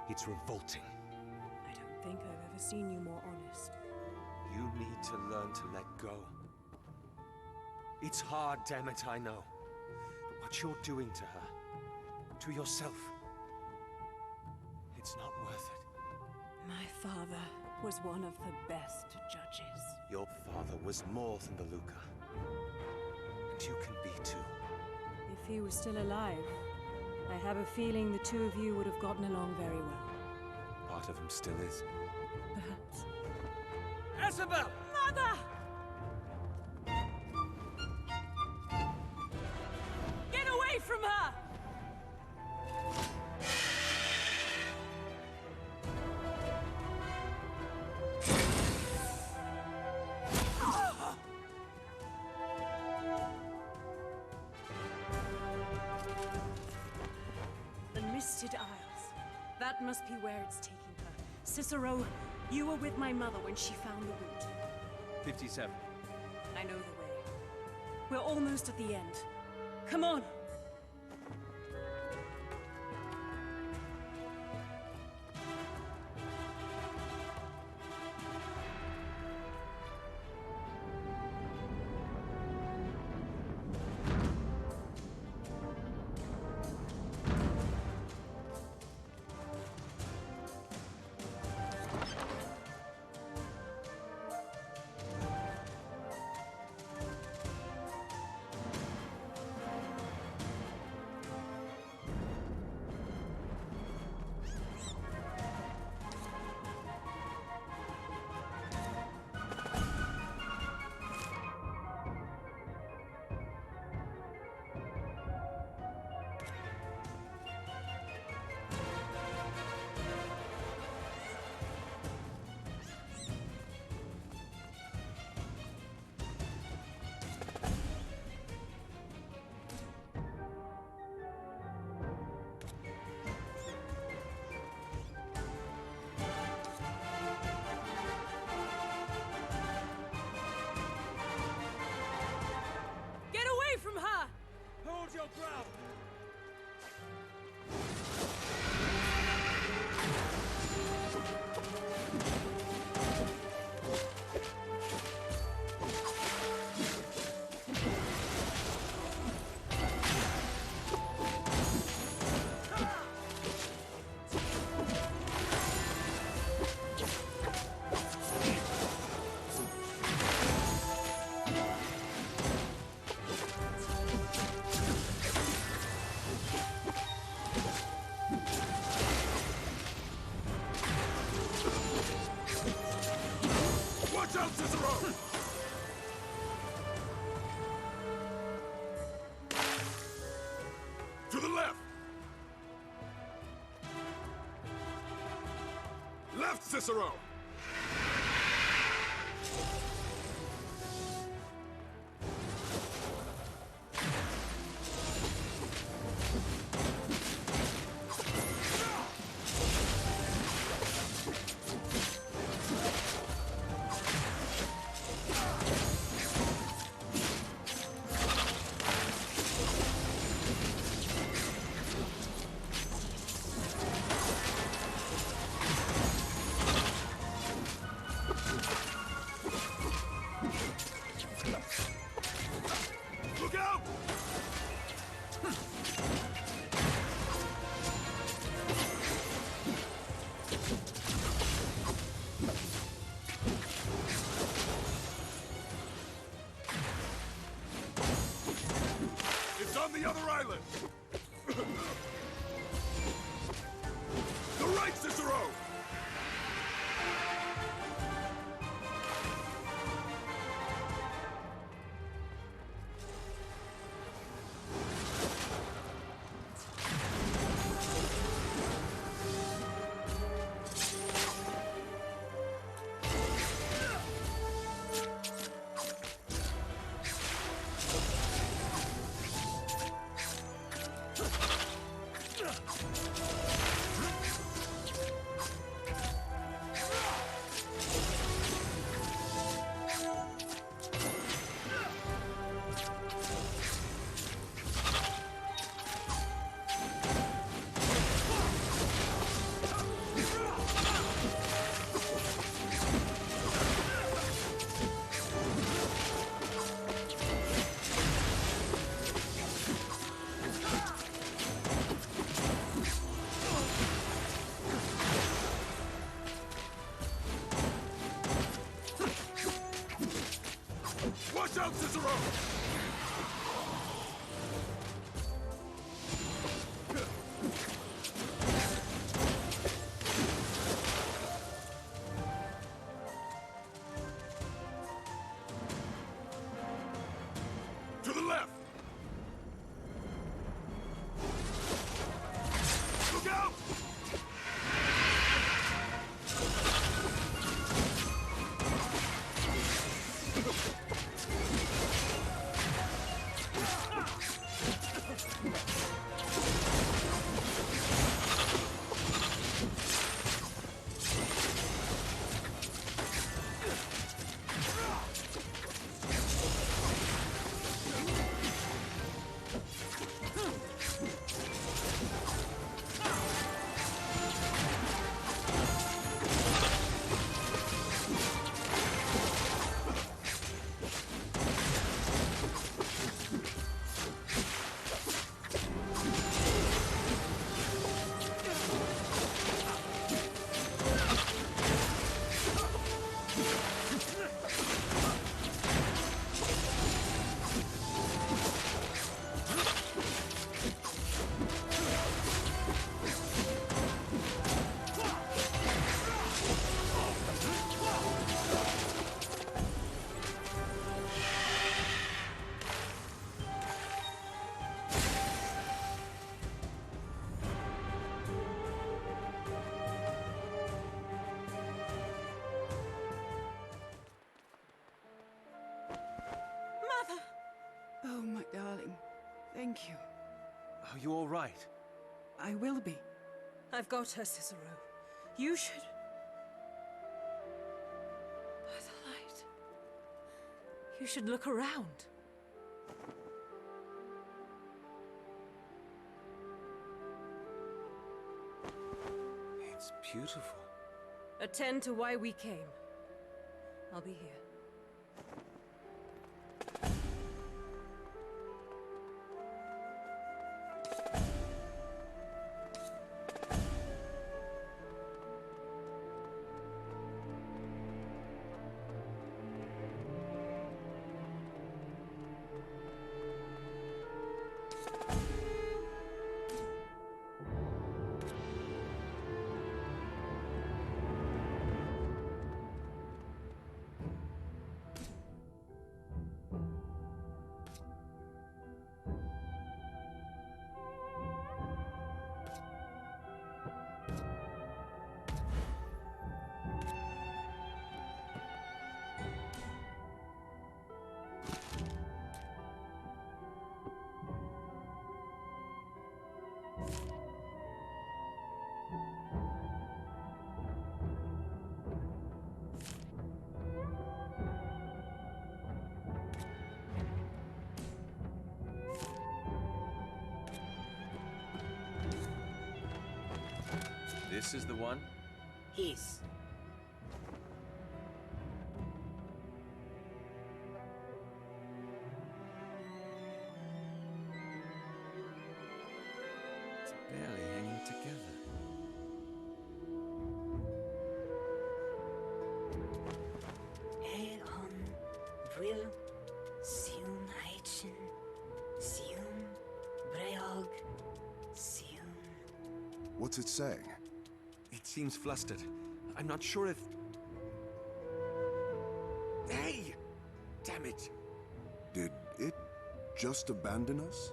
It's revolting. I don't think I've ever seen you more honest. You need to learn to let go. It's hard, damn it, I know. But what you're doing to her, to yourself, it's not worth it. My father was one of the best judges. Your father was more than the Luca. And you can be too. If he was still alive, I have a feeling the two of you would have gotten along very well. Part of him still is. Perhaps. Isabel! Mother! Get away from her! The Misted Isles. That must be where it's taking her. Cicero, you were with my mother when she found the route. 57. I know the way. We're almost at the end. Come on! From her! Hold your ground! To the left! Left, Cicero! out, Cicero! To the left! Look out! Oh, my darling. Thank you. Are you all right? I will be. I've got her, Cicero. You should... By the light. You should look around. It's beautiful. Attend to why we came. I'll be here. This is the one? His. It's barely hanging together. Eon, Brill, Sium Heichen, Sium, Breog, Sium. What's it saying? It seems flustered. I'm not sure if... Hey! Damn it! Did it just abandon us?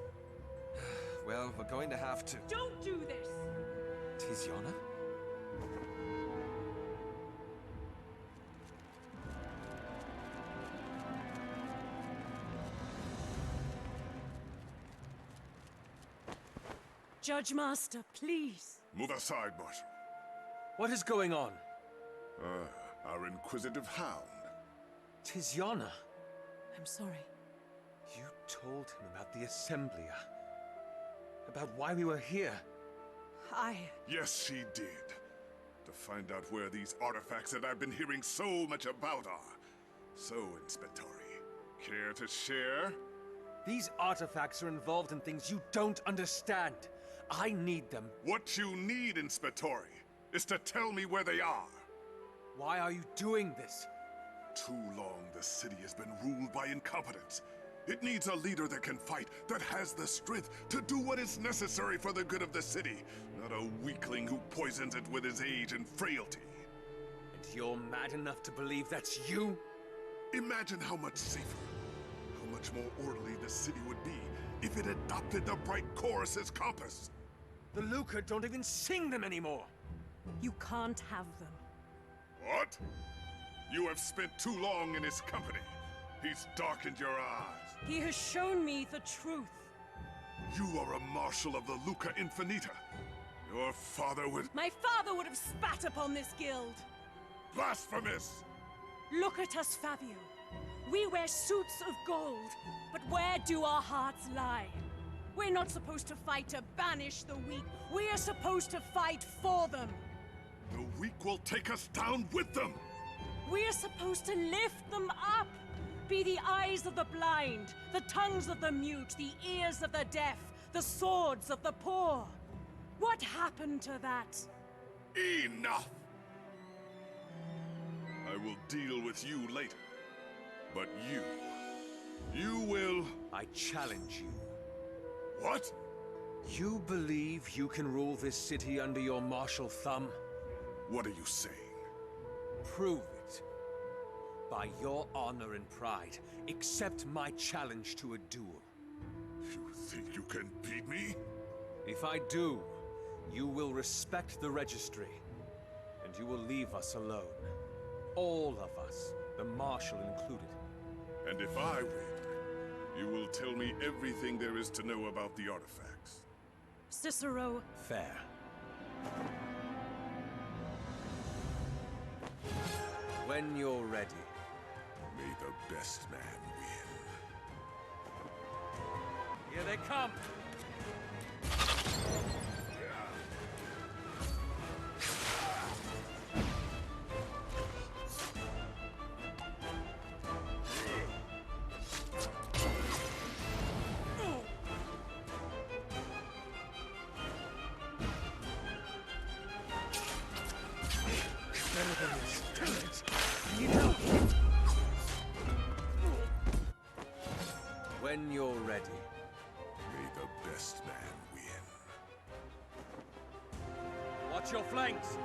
Well, we're going to have to... Don't do this! Tiziana? Judge Master, please. Move aside, Marshal. What is going on? Our inquisitive hound. Tiziana? I'm sorry. You told him about the Assemblea. About why we were here. Yes, she did. To find out where these artifacts that I've been hearing so much about are. So, Inspettori, care to share? These artifacts are involved in things you don't understand. I need them. What you need, Inspettori, is to tell me where they are. Why are you doing this? too long the city has been ruled by incompetence. It needs a leader that can fight, that has the strength to do what is necessary for the good of the city, not a weakling who poisons it with his age and frailty. And you're mad enough to believe that's you? Imagine how much safer, how much more orderly the city would be if it adopted the bright chorus's compass. The Luca don't even sing them anymore. You can't have them. What? You have spent too long in his company. He's darkened your eyes. He has shown me the truth. You are a marshal of the Luca Infinita. Your father would... My father would have spat upon this guild. Blasphemous! Look at us, Fabio. We wear suits of gold, but where do our hearts lie? We're not supposed to fight to banish the weak. We are supposed to fight for them. The weak will take us down with them. We are supposed to lift them up. Be the eyes of the blind, the tongues of the mute, the ears of the deaf, the swords of the poor. What happened to that? Enough! I will deal with you later. But you will... I challenge you. What? You believe you can rule this city under your martial thumb? What are you saying? Prove it. By your honor and pride, accept my challenge to a duel. You think you can beat me? If I do, you will respect the registry, and you will leave us alone. All of us, the Marshal included. And if I win, you will tell me everything there is to know about the artifacts. Cicero... Fair. When you're ready. May the best man win. Here they come! When you're ready. May the best man win. Watch your flanks!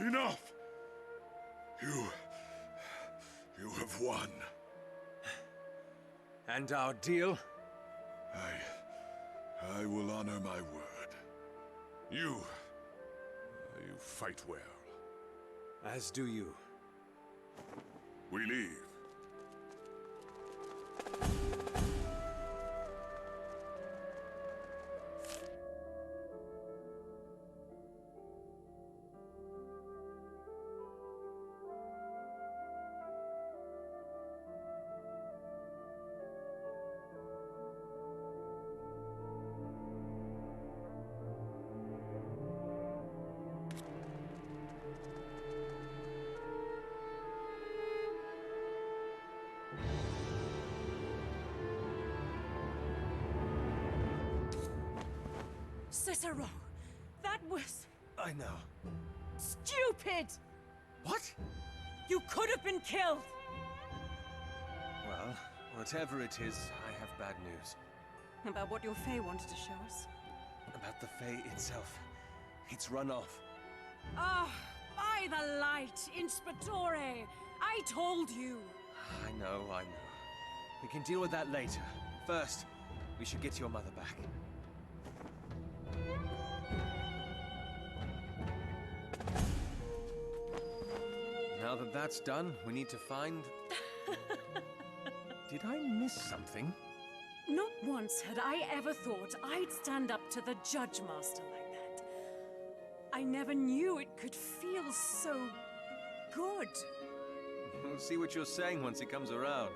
Enough! You have won. And our deal? I will honor my word. You fight well. As do you. We leave. Cicero! That was... I know. stupid! What? You could have been killed! Well, whatever it is, I have bad news. About what your Fae wanted to show us? About the Fae itself. It's run off. Ah, by the light, Inspectore! I told you! I know. We can deal with that later. First, we should get your mother back. Now that that's done, we need to find... Did I miss something? Not once had I ever thought I'd stand up to the Judge Master like that. I never knew it could feel so... good. We'll see what you're saying once he comes around.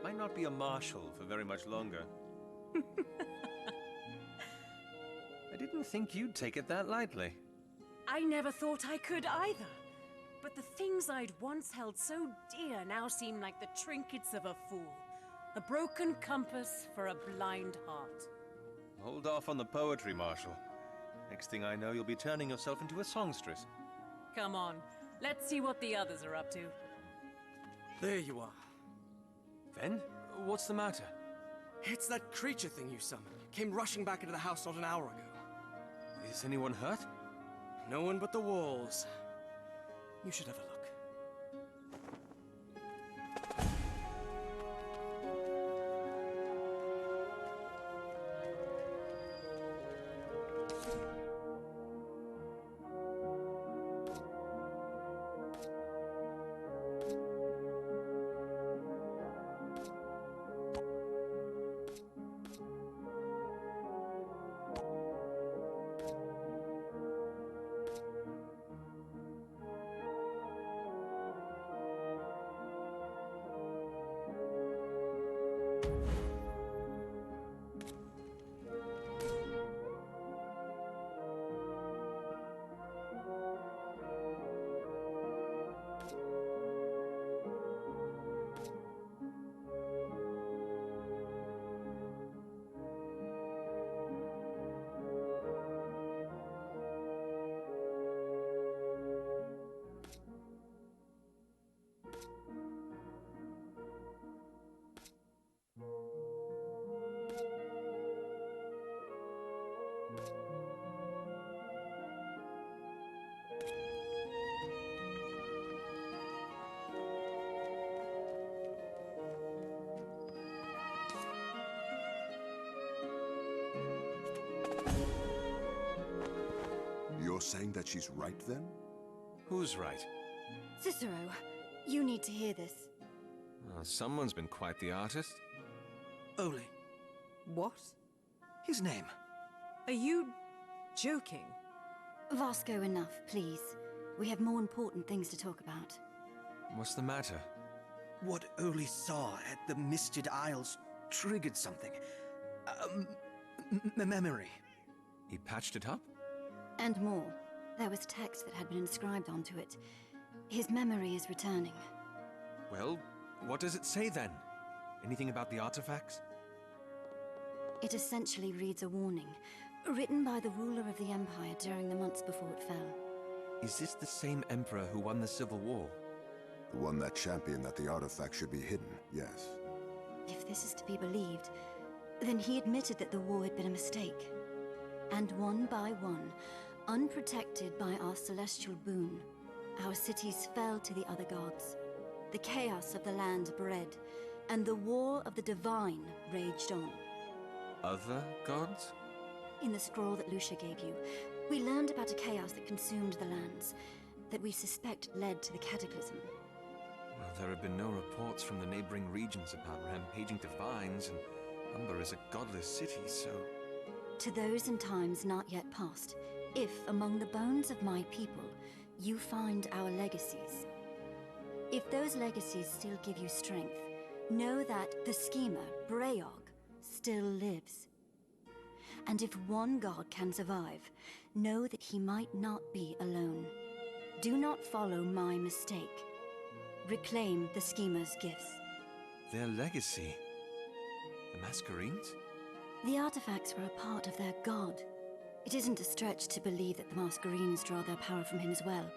Might not be a marshal for very much longer. I didn't think you'd take it that lightly. I never thought I could either. But the things I'd once held so dear now seem like the trinkets of a fool. A broken compass for a blind heart. Hold off on the poetry, Marshal. Next thing I know, you'll be turning yourself into a songstress. Come on, let's see what the others are up to. There you are. Ven? What's the matter? It's that creature thing you summoned. Came rushing back into the house not an hour ago. Is anyone hurt? No one but the walls. You should have a look. You're saying that she's right, then? Who's right? Cicero, you need to hear this. Well, someone's been quite the artist. Oli. What? His name. Are you... joking? Vasco, enough, please. We have more important things to talk about. What's the matter? What Oli saw at the Misted Isles triggered something. Memory. He patched it up? And more. There was text that had been inscribed onto it. His memory is returning. Well, what does it say then? Anything about the artifacts? It essentially reads a warning, written by the ruler of the Empire during the months before it fell. Is this the same Emperor who won the Civil War? The one that championed that the artifact should be hidden, yes. If this is to be believed, then he admitted that the war had been a mistake. And one by one, unprotected by our celestial boon, our cities fell to the other gods. The chaos of the land bred, and the war of the divine raged on. Other gods? In the scroll that Lucia gave you, we learned about a chaos that consumed the lands, that we suspect led to the cataclysm. Well, there have been no reports from the neighboring regions about rampaging divines, and Umber is a godless city, so... To those in times not yet past, if among the bones of my people you find our legacies, if those legacies still give you strength, know that the schemer, Brayog, still lives. And if one god can survive, know that he might not be alone. Do not follow my mistake. Reclaim the schemer's gifts. Their legacy? The Masquerades? The artifacts were a part of their god. It isn't a stretch to believe that the Masquerades draw their power from him as well.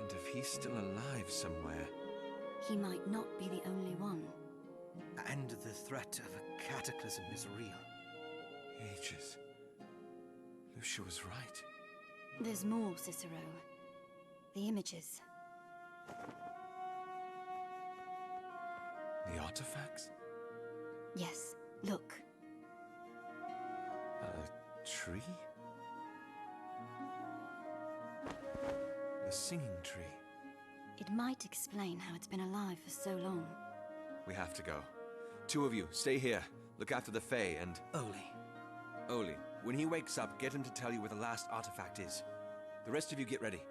And if he's still alive somewhere... He might not be the only one. And the threat of a cataclysm is real. Ages. Lucia was right. There's more, Cicero. The images. The artifacts? Yes, look. A tree? The singing tree. It might explain how it's been alive for so long. We have to go. Two of you, stay here. Look after the Fae and... Oli. Oli, when he wakes up, get him to tell you where the last artifact is. The rest of you get ready.